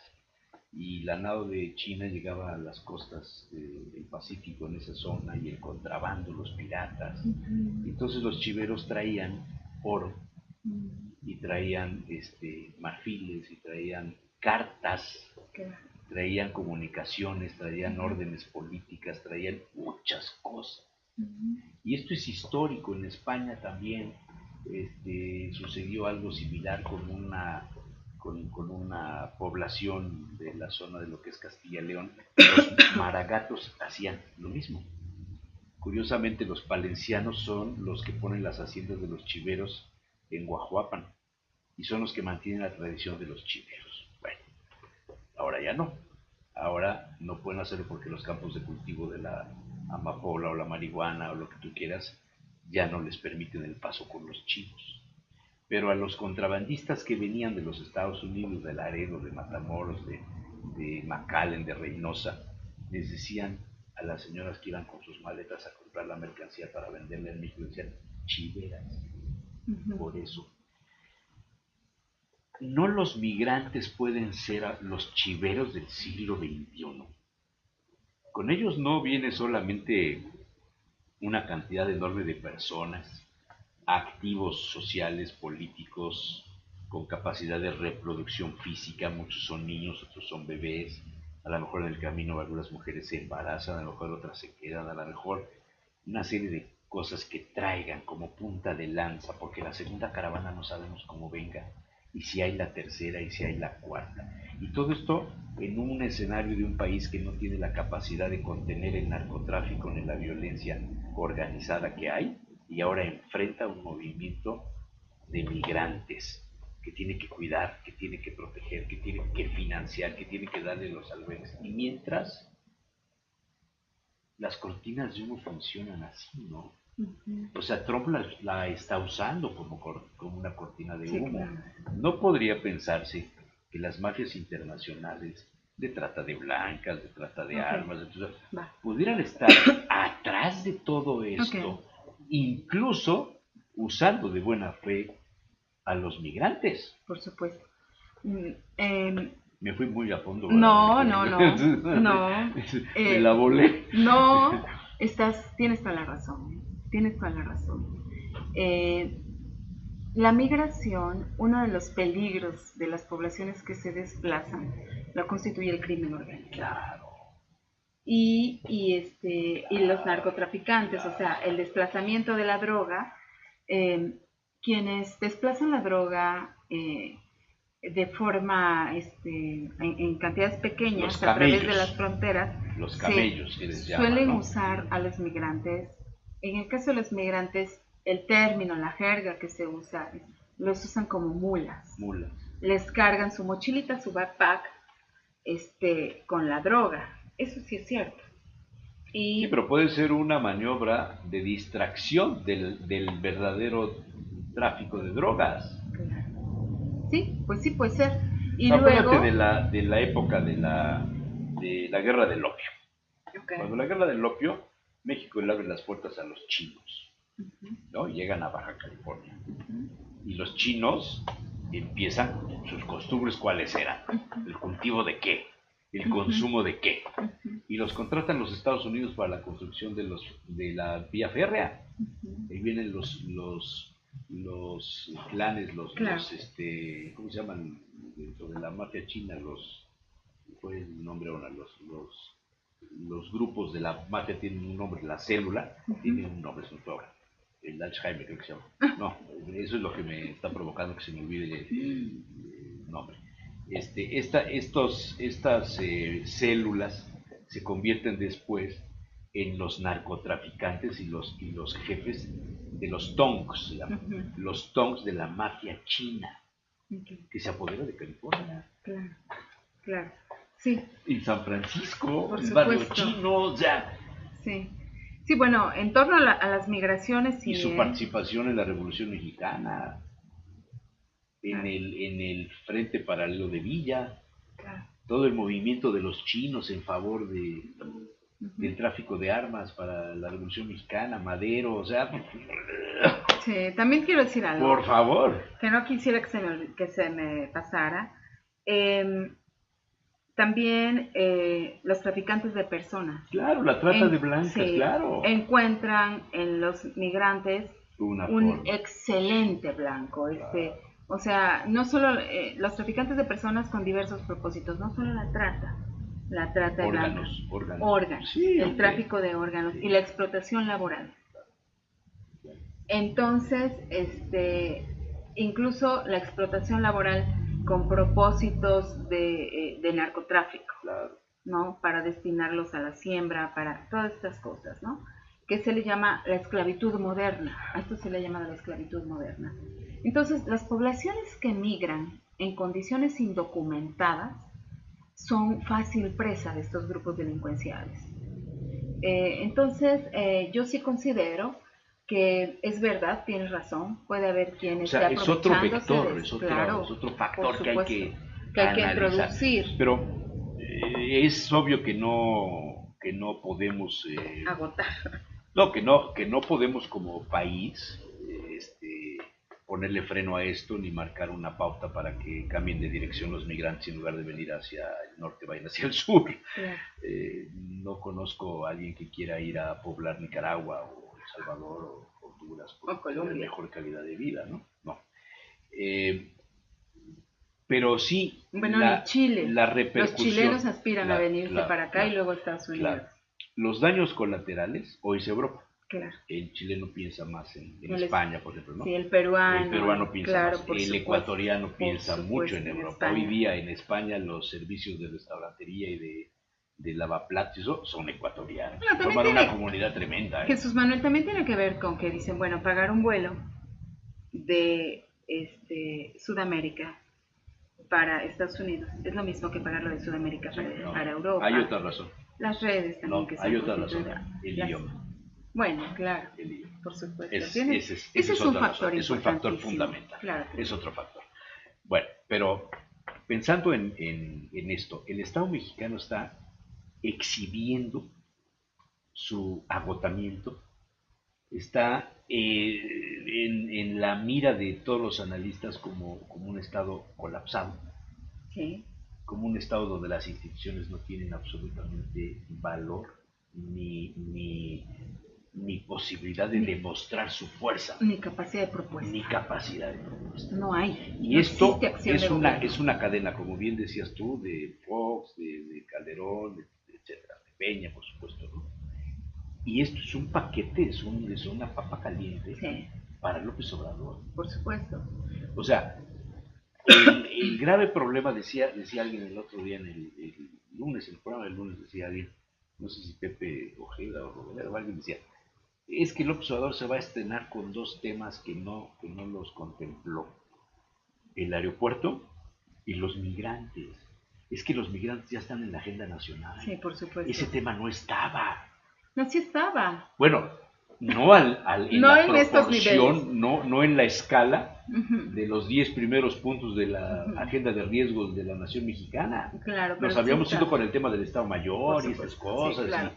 Y la nao de China llegaba a las costas del Pacífico en esa zona, y el contrabando, los piratas. Uh-huh. Entonces los chiveros traían oro, Uh-huh. y traían marfiles, y traían cartas, traían comunicaciones, traían órdenes políticas, traían muchas cosas. Uh-huh. Y esto es histórico. En España también sucedió algo similar con una población de la zona de lo que es Castilla y León. Los maragatos hacían lo mismo. Curiosamente, los palencianos son los que ponen las haciendas de los chiveros en Guajuapan, y son los que mantienen la tradición de los chiveros. Bueno, ahora ya no. Ahora no pueden hacerlo porque los campos de cultivo de la amapola o la marihuana o lo que tú quieras ya no les permiten el paso con los chivos. Pero a los contrabandistas que venían de los Estados Unidos, de Laredo, de Matamoros, de McAllen, de Reynosa, les decían a las señoras que iban con sus maletas a comprar la mercancía para venderla en México, decían chiveras. Uh-huh. Por eso no los migrantes pueden ser los chiveros del siglo XXI. Con ellos no viene solamente una cantidad enorme de personas, activos sociales, políticos, con capacidad de reproducción física. Muchos son niños, otros son bebés. A lo mejor en el camino algunas mujeres se embarazan, a lo mejor otras se quedan, a lo mejor una serie de cosas que traigan como punta de lanza, porque la segunda caravana no sabemos cómo venga, y si hay la tercera y si hay la cuarta. Y todo esto en un escenario de un país que no tiene la capacidad de contener el narcotráfico ni la violencia organizada que hay, y ahora enfrenta un movimiento de migrantes que tiene que cuidar, que tiene que proteger, que tiene que financiar, que tiene que darle los albergues. Y mientras las cortinas de humo funcionan así, ¿no? O sea, Trump la está usando como una cortina de Sí, humo. claro. No podría pensarse que las mafias internacionales de trata de blancas, de trata de Ok, armas, va. pudieran estar atrás de todo Ok, esto, incluso usando de buena fe a los migrantes. por supuesto. Mm, em, Me fui muy a fondo, no, ¿verdad? no, no, no. Me la volé. No, tienes toda la razón. Tienes toda la razón. Eh, la migración, uno de los peligros de las poblaciones que se desplazan, lo constituye el crimen organizado. Claro. Y los narcotraficantes, o sea, el desplazamiento de la droga, quienes desplazan la droga de forma, en cantidades pequeñas a través de las fronteras, los camellos que les llaman, suelen ¿no? usar a los migrantes. En el caso de los migrantes, el término, la jerga que se usa, los usan como mulas. Mulas. Les cargan su mochilita, su backpack, con la droga. Eso sí es cierto. Sí, pero puede ser una maniobra de distracción del verdadero tráfico de drogas. Claro. Sí, pues sí puede ser. Y Acuérdate luego... de la época de la guerra del opio. Okay. Cuando la guerra del opio, México le abre las puertas a los chinos, ¿no? Llegan a Baja California. Y los chinos empiezan sus costumbres, ¿cuáles eran? ¿El cultivo de qué? ¿El consumo de qué? Y los contratan los Estados Unidos para la construcción de la vía férrea. Ahí vienen los clanes, Claro. ¿cómo se llaman? Dentro de la mafia china, ¿cuál es el nombre ahora? Los grupos de la mafia tienen un nombre, la célula tiene un nombre, es un ahora. El Alzheimer creo que se llama. No, eso es lo que me está provocando que se me olvide el nombre. Estas células se convierten después en los narcotraficantes y los jefes de los tongs, los tongs de la mafia china, que se apodera de California. Claro, claro. Sí. En San Francisco, Por el barrio supuesto. chino, ya. Sí. Sí, bueno, en torno a las migraciones Y su participación en la Revolución Mexicana, Claro. en el Frente Paralelo de Villa, Claro. todo el movimiento de los chinos en favor del tráfico de armas para la Revolución Mexicana, Madero, o sea... Sí, también quiero decir algo. Por favor. Que no quisiera que se me pasara. También los traficantes de personas. Claro, la trata de blancas, sí, claro. Encuentran en los migrantes un excelente blanco. Claro. O sea, no solo los traficantes de personas con diversos propósitos, no solo la trata de blancas, órganos, sí, el tráfico de órganos y la explotación laboral. Entonces, incluso la explotación laboral con propósitos de narcotráfico, claro, ¿no? Para destinarlos a la siembra, para todas estas cosas, ¿no? Que se le llama la esclavitud moderna. A esto se le llama la esclavitud moderna. Entonces, las poblaciones que migran en condiciones indocumentadas son fácil presa de estos grupos delincuenciales. Entonces, yo sí considero que es verdad, tienes razón, puede haber quien esté aprovechándose es otro vector, claro, es otro factor que hay que introducir. Pero es obvio que no podemos agotar. No, que no podemos como país ponerle freno a esto ni marcar una pauta para que cambien de dirección los migrantes y en lugar de venir hacia el norte vayan hacia el sur. Claro. No conozco a alguien que quiera ir a poblar Nicaragua o El Salvador o Honduras por tener mejor calidad de vida, ¿no? No. Pero sí, bueno, ni Chile. La repercusión. Los chilenos aspiran a venirse para acá y luego a Estados Unidos. Los daños colaterales, hoy es Europa. Claro. El chileno piensa más en El España, por ejemplo, ¿no? Sí, el El peruano. peruano piensa claro, más, por el supuesto, ecuatoriano por piensa mucho supuesto, en Europa. España. Hoy día en España los servicios de restaurantería y de lavaplatos y eso son ecuatorianos. Bueno, también Forman una tiene, comunidad tremenda. Jesús Manuel, también tiene que ver con que dicen, bueno, pagar un vuelo de Sudamérica para Estados Unidos es lo mismo que pagarlo de Sudamérica Sí, no, para Europa. hay otra razón. Las redes también No, que hay son otra razón. positivas. El idioma. Bueno, claro, El idioma. por supuesto. Ese es un otra factor razón. Es un factor importantísimo. fundamental. Claro. Es otro factor. Bueno, pero pensando en esto, el Estado mexicano está exhibiendo su agotamiento, está en la mira de todos los analistas como un Estado colapsado, Sí. como un Estado donde las instituciones no tienen absolutamente valor ni posibilidad de demostrar su fuerza, ni capacidad de propuesta. ni capacidad de propuesta. No hay. Y no esto es una cadena, como bien decías tú, de Fox, de Calderón, etcétera, de Peña, por supuesto, ¿no? Y esto es un paquete, es una papa caliente para López Obrador. Por supuesto. O sea, el grave problema, decía alguien el otro día en el lunes, el programa del lunes, decía alguien, no sé si Pepe Ojeda o Robledo, alguien decía, es que López Obrador se va a estrenar con dos temas que no los contempló: el aeropuerto y los migrantes. Es que los migrantes ya están en la agenda nacional. Sí, por supuesto. Ese tema no estaba. No, sí estaba. Bueno, no en no la en estos niveles. no en la escala de los 10 primeros puntos de la agenda de riesgos de la nación mexicana. Claro, nos habíamos ido con el tema del Estado Mayor y estas cosas, sí, claro.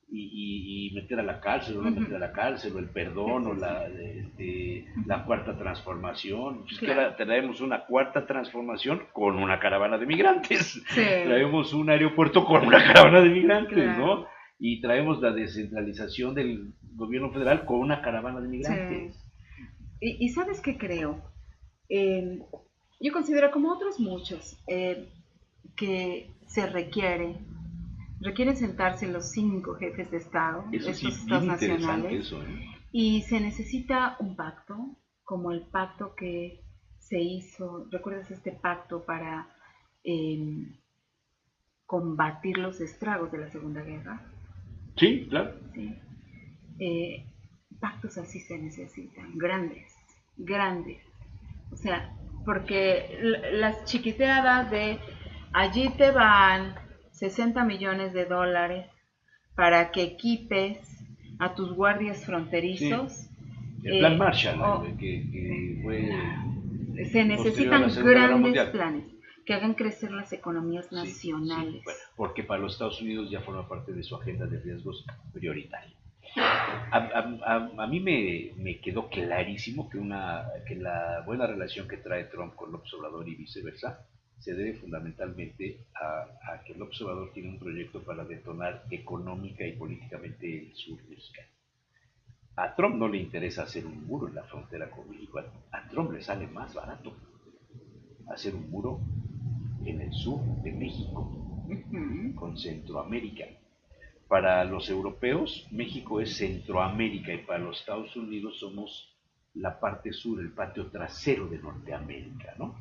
y meter a la cárcel o no meter a la cárcel, o el perdón, o la cuarta transformación. Es que ahora traemos una cuarta transformación con una caravana de migrantes. Traemos un aeropuerto con una caravana de migrantes, ¿no? Y traemos la descentralización del gobierno federal con una caravana de migrantes. Y ¿sabes qué creo? Yo considero, como otros muchos, que se requieren sentarse los 5 jefes de Estado, estos estados nacionales, eso, y se necesita un pacto, como el pacto que se hizo. ¿Recuerdas este pacto para combatir los estragos de la Segunda Guerra? Sí, claro. Sí. Pactos así se necesitan, grandes. O sea, porque las chiquiteadas de allí te van 60 millones de dólares para que equipes a tus guardias fronterizos. Sí. El plan Marshall, que fue... Se necesitan grandes planes que hagan crecer las economías nacionales. Sí. Bueno, porque para los Estados Unidos ya forma parte de su agenda de riesgos prioritaria. A mí me quedó clarísimo que la buena relación que trae Trump con López Obrador y viceversa se debe fundamentalmente a que López Obrador tiene un proyecto para detonar económica y políticamente el sur mexicano. A Trump no le interesa hacer un muro en la frontera con México. A Trump le sale más barato hacer un muro en el sur de México, con Centroamérica. Para los europeos, México es Centroamérica, y para los Estados Unidos somos la parte sur, el patio trasero de Norteamérica, ¿no?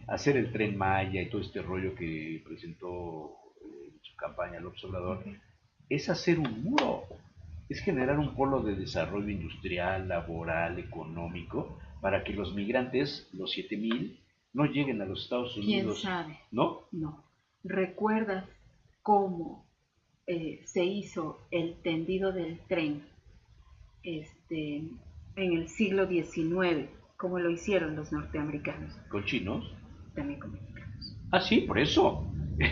Hacer el Tren Maya y todo este rollo que presentó en su campaña López Obrador es hacer un muro, es generar un polo de desarrollo industrial, laboral, económico, para que los migrantes, los 7,000, no lleguen a los Estados Unidos. ¿Quién sabe? ¿No? No. ¿Recuerdas cómo se hizo el tendido del tren en el siglo XIX? ¿Cómo lo hicieron los norteamericanos? ¿Con chinos? También con mexicanos. Ah, sí, por eso.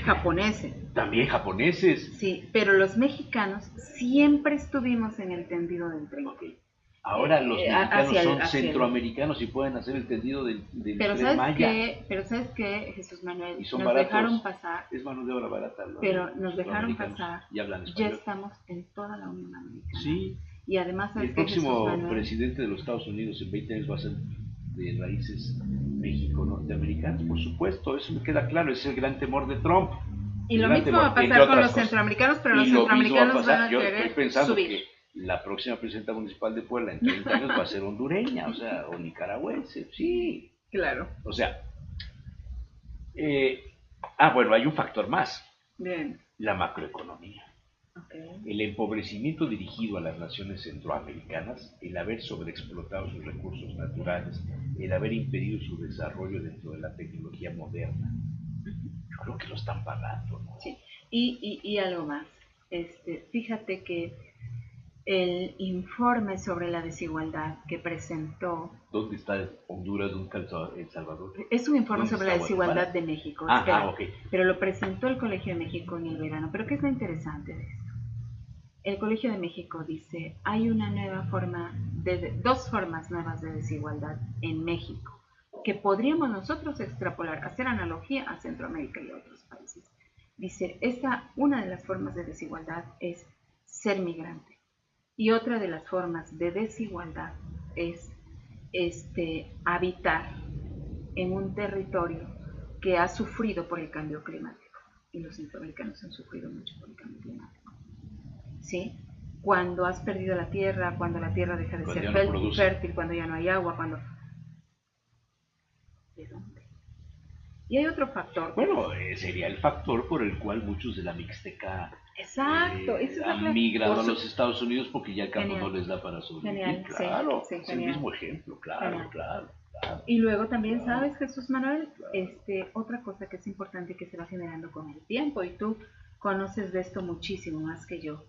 Japoneses. También japoneses. Sí, pero los mexicanos siempre estuvimos en el tendido del tren. Okay. Ahora los mexicanos son centroamericanos y pueden hacer el tendido del Tren Maya. Pero ¿sabes qué, Jesús Manuel? Y son nos baratos. Dejaron pasar. Es mano de obra barata. Pero nos dejaron pasar. Y hablan español. Ya estamos en toda la Unión Americana. Sí. Y además, ¿sabes el próximo presidente de los Estados Unidos en 20 años va a ser de raíces México-norteamericanas, por supuesto, eso me queda claro, es el gran temor de Trump. Y lo mismo va a pasar con los centroamericanos, pero los centroamericanos van a querer subir. la próxima presidenta municipal de Puebla en 30 años va a ser hondureña, o sea, o nicaragüense, sí. Claro. O sea, bueno, hay un factor más, Bien. la macroeconomía. Okay. El empobrecimiento dirigido a las naciones centroamericanas, el haber sobreexplotado sus recursos naturales, el haber impedido su desarrollo dentro de la tecnología moderna, yo creo que lo están pagando, ¿no? Sí, y algo más. Fíjate que el informe sobre la desigualdad que presentó... ¿Dónde está Honduras? ¿Nunca El Salvador? Es un informe sobre la desigualdad Guatemala? de México, Ok. pero lo presentó el Colegio de México en el verano. ¿Pero qué es lo interesante de esto? El Colegio de México dice, hay una nueva forma, dos formas nuevas de desigualdad en México, que podríamos nosotros extrapolar, hacer analogía a Centroamérica y a otros países. Dice, una de las formas de desigualdad es ser migrante. Y otra de las formas de desigualdad es habitar en un territorio que ha sufrido por el cambio climático. Y los centroamericanos han sufrido mucho por el cambio climático. ¿Sí? Cuando has perdido la tierra, cuando la tierra deja de ser fértil, cuando ya no hay agua, cuando... ¿De dónde? Y hay otro factor. Bueno, sería el factor por el cual muchos de la Mixteca han migrado a los Estados Unidos porque ya el campo no les da para sobrevivir. Genial, claro, sí, es el mismo ejemplo, claro. Y luego también sabes, Jesús Manuel, otra cosa que es importante que se va generando con el tiempo, y tú conoces de esto muchísimo más que yo.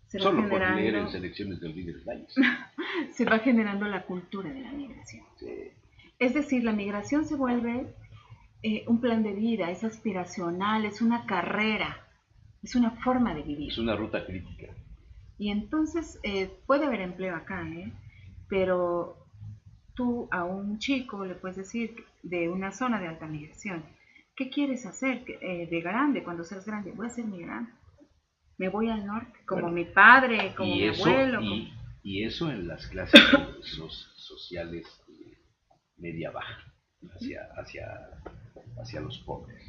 Solo por leer en selecciones del Líder Valles. Se va generando la cultura de la migración. Sí. Es decir, la migración se vuelve un plan de vida, es aspiracional, es una carrera, es una forma de vivir. Es una ruta crítica. Y entonces puede haber empleo acá, pero tú a un chico le puedes decir de una zona de alta migración, ¿qué quieres hacer de grande? Cuando seas grande, voy a ser migrante. Me voy al norte, como mi padre, como mi abuelo. Y eso en las clases sociales media-baja, hacia los pobres.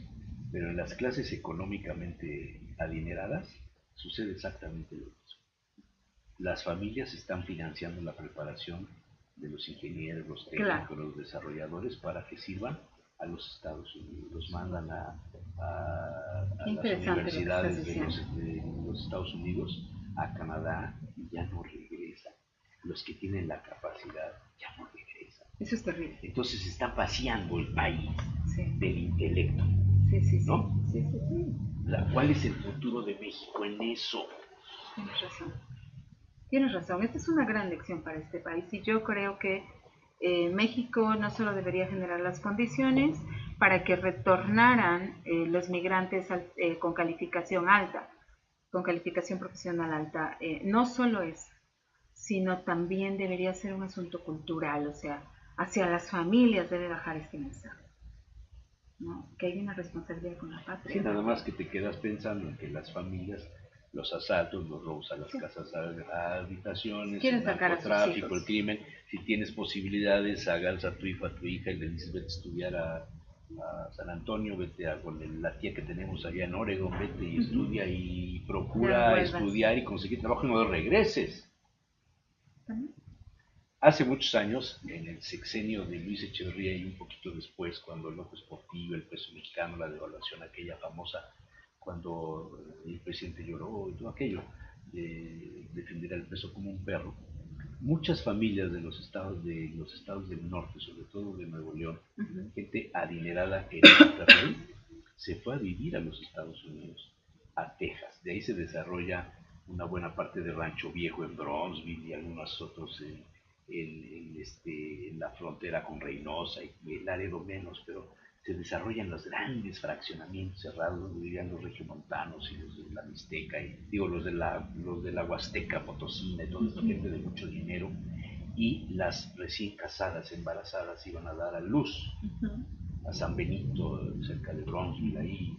Pero en las clases económicamente adineradas sucede exactamente lo mismo. Las familias están financiando la preparación de los ingenieros, los técnicos, los desarrolladores para que sirvan a los Estados Unidos. Los mandan a las universidades de los Estados Unidos, a Canadá, y ya no regresan. Los que tienen la capacidad ya no regresan. Eso es terrible. Entonces se está vaciando el país del intelecto. ¿No? Sí. ¿Cuál es el futuro de México en eso? Tienes razón. Esta es una gran lección para este país, y yo creo que México no solo debería generar las condiciones para que retornaran los migrantes con calificación alta, con calificación profesional alta. No solo eso, sino también debería ser un asunto cultural, o sea, hacia las familias debe bajar este mensaje, ¿no? Que hay una responsabilidad con la patria. Sí, nada más que te quedas pensando en que las familias, los asaltos, los robos a las casas, a habitaciones, el narcotráfico, el crimen, si tienes posibilidades, hagas a tu hijo, a tu hija y le dices, vete a estudiar a San Antonio, vete con la tía que tenemos allá en Oregon, vete y estudia y procura estudiar y conseguir trabajo y no regreses. Hace muchos años, en el sexenio de Luis Echeverría y un poquito después, cuando López Portillo, el peso mexicano, la devaluación aquella famosa, cuando el presidente lloró y todo aquello, de defender al peso como un perro, muchas familias de los estados del norte, sobre todo de Nuevo León, gente adinerada en Monterrey, se fue a vivir a los Estados Unidos, a Texas. De ahí se desarrolla una buena parte de Rancho Viejo en Bronzeville y algunos otros en la frontera con Reynosa y el Laredo menos, pero se desarrollan los grandes fraccionamientos cerrados donde vivían los regiomontanos y los de la Mixteca, los de la Huasteca Potosina y toda esta gente de mucho dinero, y las recién casadas, embarazadas, iban a dar a luz a San Benito, cerca de Bronzeville, ahí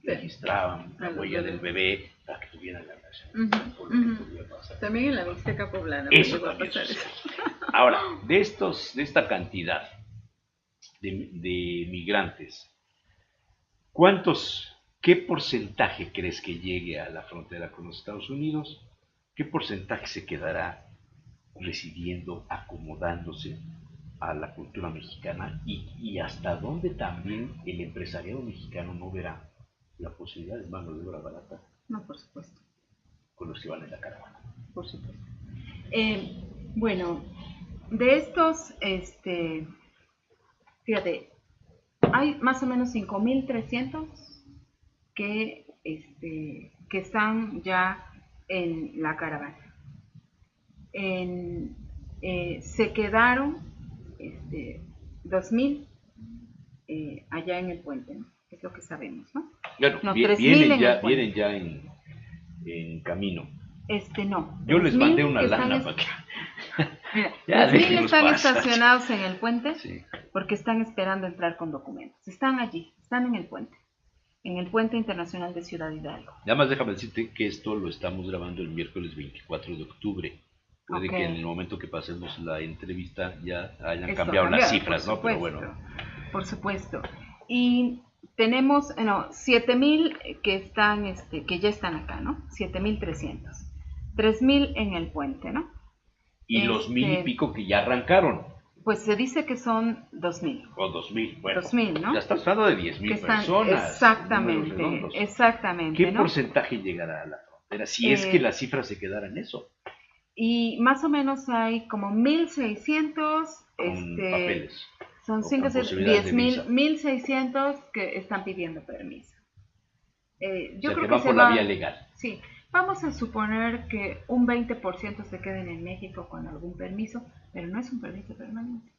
registraban la huella del bebé para que tuvieran la nación. Por lo que podía pasar. También en la Mixteca poblana. Eso también sucede. Ahora, de esta cantidad de migrantes, ¿qué porcentaje crees que llegue a la frontera con los Estados Unidos ¿qué porcentaje se quedará residiendo, acomodándose a la cultura mexicana y hasta dónde también el empresariado mexicano no verá la posibilidad de mano de obra barata No, por supuesto, con los que van en la caravana? por supuesto. Bueno, de estos, fíjate, hay más o menos 5.300 que están ya en la caravana. Se quedaron 2.000 allá en el puente, ¿no? Es lo que sabemos, ¿no? Bueno, No, 3.000 en el puente. vienen ya en camino. No, Yo les 3.000 mandé una que lana para que... Mira, Ya 3.000 están pasar. estacionados en el puente Sí. porque están esperando entrar con documentos. Están allí, están en el puente internacional de Ciudad Hidalgo. Nada más déjame decirte que esto lo estamos grabando el miércoles 24 de octubre. Puede que en el momento que pasemos la entrevista ya hayan cambiado las cifras, ¿no? Pero bueno. Por supuesto. Y tenemos 7.000 que están, que ya están acá, ¿no? 7.300. 3.000 en el puente, ¿no? Y los 1.000 y pico que ya arrancaron. Pues se dice que son 2.000. O 2.000, bueno. 2.000, ¿no? Ya estamos hablando de 10.000 personas. Exactamente. ¿Qué ¿no? porcentaje llegará a la frontera si es que las cifras se quedaran en eso? Y más o menos hay como 1.600 papeles. Son 5, 10.000, 1.600 que están pidiendo permiso. Yo creo que van por la vía legal. Sí, vamos a suponer que un 20% se queden en México con algún permiso, pero no es un permiso permanente.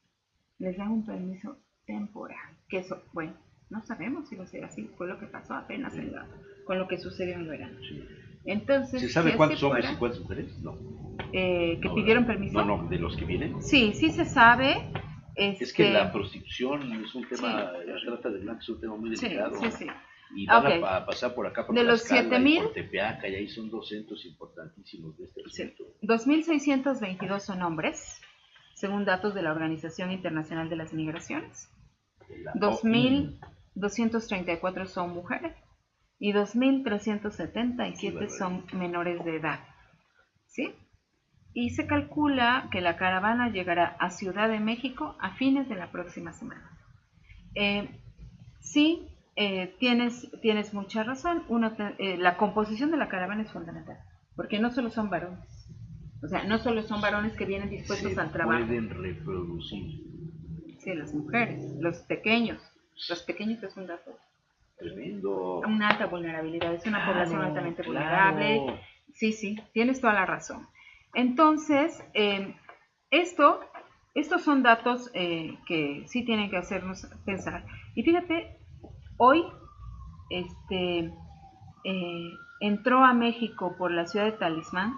Les dan un permiso temporal. Que eso, bueno, no sabemos si va a ser así. Fue lo que pasó apenas con lo que sucedió en el verano. Sí. Entonces, ¿se sabe cuántos hombres y cuántas mujeres? No. ¿Que pidieron permiso? No, de los que vienen. Sí se sabe. Es que la prostitución es un tema, la trata de blancos es un tema muy delicado. Sí. Y van a pasar por acá por de los 7.000, por Tepeaca, y ahí son 200 importantísimos de este asunto. 2.622 son hombres, según datos de la Organización Internacional de las Migraciones. 2.234 son mujeres y 2.377 son menores de edad. ¿Sí? Y se calcula que la caravana llegará a Ciudad de México a fines de la próxima semana. Sí, tienes mucha razón. La composición de la caravana es fundamental, porque no solo son varones. O sea, no solo son varones que vienen dispuestos al trabajo. Pueden reproducir. Sí, las mujeres, los pequeños. Los pequeños es un dato. Tremendo. Una alta vulnerabilidad, es una población altamente vulnerable. Sí, tienes toda la razón. Entonces, estos son datos que sí tienen que hacernos pensar. Y fíjate, hoy entró a México por la ciudad de Talismán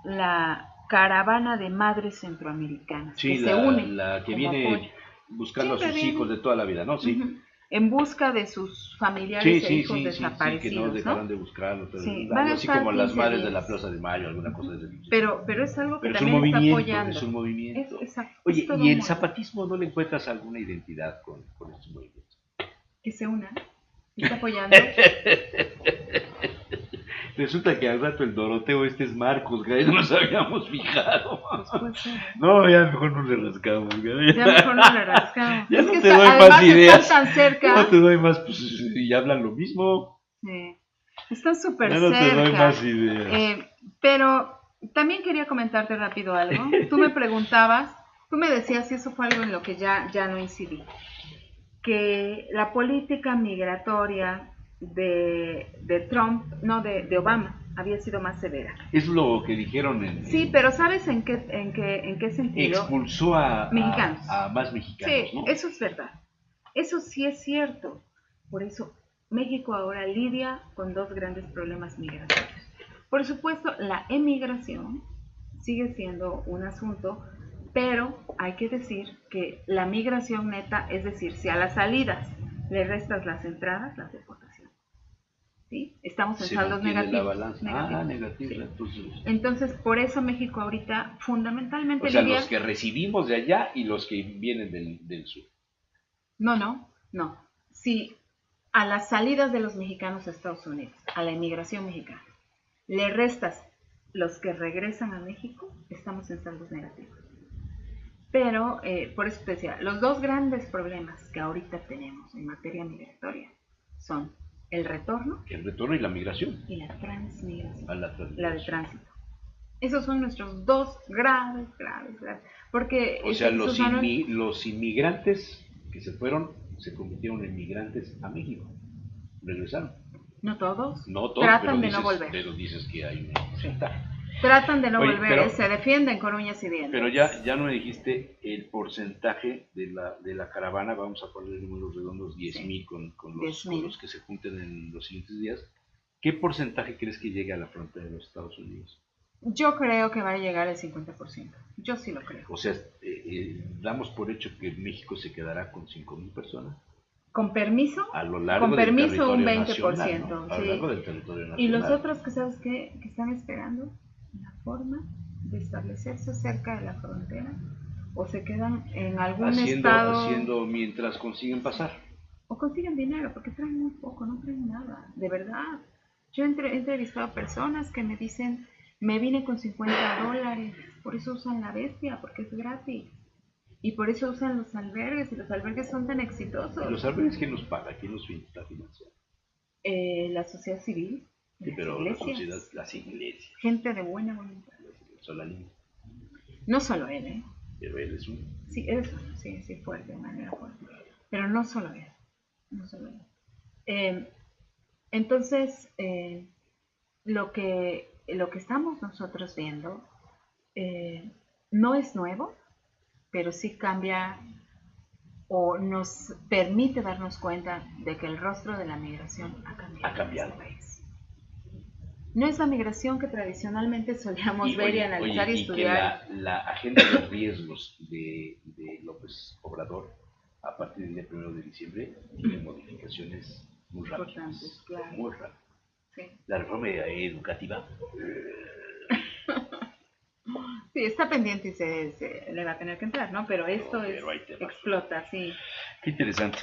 la caravana de madres centroamericanas. Sí, que se une la que viene buscando a sus hijos de toda la vida, ¿no? Sí. En busca de sus familiares e hijos desaparecidos. Sí, que no dejarán de buscarlos. Así como las madres de la Plaza de Mayo, alguna cosa de ese tipo. Pero es algo que también está apoyando. Es un movimiento. Exacto. Oye, ¿y el zapatismo no le encuentras alguna identidad con estos movimientos? Que se unan. Está apoyando. Resulta que al rato el Doroteo es Marcos, no nos habíamos fijado. Pues, no, ya mejor no le rascamos. Ya mejor no le rascamos. Ya es no que te doy más ideas. Están tan cerca. No te doy más, pues, y hablan lo mismo. Sí. Están súper cerca. Ya no te doy más ideas. Pero también quería comentarte rápido algo. Tú me preguntabas, tú me decías si eso fue algo en lo que ya no incidí. Que la política migratoria de Trump, no de Obama, había sido más severa. Es lo que dijeron Sí, pero ¿sabes en qué sentido? Expulsó a mexicanos. A más mexicanos, Sí, ¿no? eso es verdad. Eso sí es cierto. Por eso México ahora lidia con dos grandes problemas migratorios. Por supuesto, la emigración sigue siendo un asunto, pero hay que decir que la migración neta, es decir, si a las salidas le restas las entradas, las deportaciones. ¿Sí? Estamos en saldos negativos. Negativos. Sí. Entonces, por eso México ahorita fundamentalmente lidia... los que recibimos de allá y los que vienen del sur. No. Si a las salidas de los mexicanos a Estados Unidos, a la inmigración mexicana, le restas los que regresan a México estamos en saldos negativos. Pero, por eso te decía, los dos grandes problemas que ahorita tenemos en materia migratoria son el retorno y la migración. Y la transmigración. La de tránsito. Esos son nuestros dos graves. Porque, o sea, los inmigrantes que se fueron se convirtieron en migrantes a México. Regresaron. No todos. No todos. Tratan de no volver. Pero dices que hay un porcentaje. Tratan de no volver, se defienden con uñas y dientes. Pero ya no me dijiste el porcentaje de la caravana, vamos a poner números redondos, 10,000 con los que se junten en los siguientes días. ¿Qué porcentaje crees que llegue a la frontera de los Estados Unidos? Yo creo que va a llegar al 50%. Yo sí lo creo. O sea, damos por hecho que México se quedará con 5,000 personas. ¿Con permiso? A lo largo con del permiso un 20%. Nacional, ¿no? A lo largo del territorio nacional. Y los otros que sabes qué, que están esperando la forma de establecerse cerca de la frontera o se quedan en algún estado haciendo mientras consiguen pasar o consiguen dinero porque traen muy poco, no traen nada, de verdad. Yo he entrevistado personas que me dicen me vine con $50, por eso usan la bestia, porque es gratis. Y por eso usan los albergues, y los albergues son tan exitosos. ¿Los albergues quién los paga? ¿Quién los está financiando? La sociedad civil. Sí, pero las iglesias. Gente de buena voluntad. Solalín. No solo él, Pero él es uno. Sí, él es uno, sí, fuerte, de manera fuerte. Pero no solo él. No solo él. Entonces, lo que estamos nosotros viendo no es nuevo, pero sí cambia o nos permite darnos cuenta de que el rostro de la migración ha cambiado. En este país. No es la migración que tradicionalmente solíamos ver y analizar y estudiar. Y que la agenda de riesgos de López Obrador a partir del 1 de diciembre tiene modificaciones muy rápidas. Claro. Muy rápidas. Sí. La reforma educativa. Sí, está pendiente y se le va a tener que entrar, ¿no? Pero esto explota, sí. Qué interesante.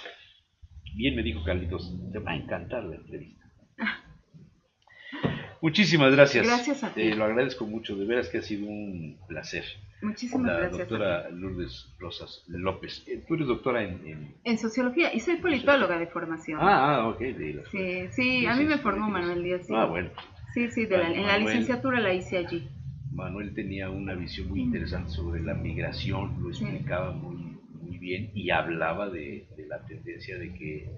Bien me dijo Carlitos, te va a encantar la entrevista. Muchísimas gracias. Gracias a ti. Te lo agradezco mucho, de veras que ha sido un placer. Muchísimas gracias. La doctora Lourdes Rosas López. Tú eres doctora en sociología y soy politóloga de formación. Ok. Sí, a mí me formó Manuel Díaz. Sí. Bueno. Sí, en la licenciatura la hice allí. Manuel tenía una visión muy interesante sobre la migración, lo explicaba muy bien y hablaba de la tendencia de que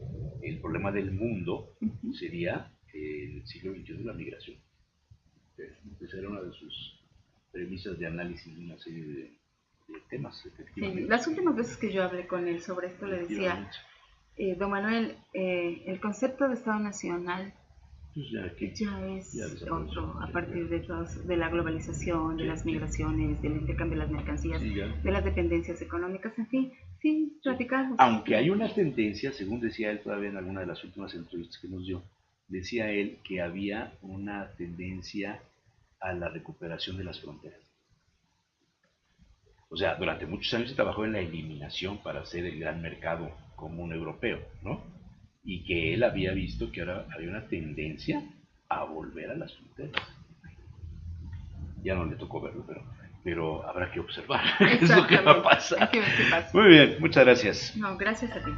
el problema del mundo sería el siglo XXI la migración. Esa era una de sus premisas de análisis de una serie de temas, efectivamente. Sí, las últimas veces que yo hablé con él sobre esto le decía, don Manuel, el concepto de Estado Nacional ya es otro, a partir de la globalización, de las migraciones, del intercambio de las mercancías, de las dependencias económicas, en fin, sí, radicales. Aunque hay una tendencia, según decía él todavía en alguna de las últimas entrevistas que nos dio, decía él que había una tendencia a la recuperación de las fronteras. O sea, durante muchos años se trabajó en la eliminación para hacer el gran mercado común europeo, ¿no? Y que él había visto que ahora había una tendencia a volver a las fronteras. Ya no le tocó verlo, pero habrá que observar qué es lo que va a pasar. Hay que ver qué pasa. Muy bien, muchas gracias. No, gracias a ti.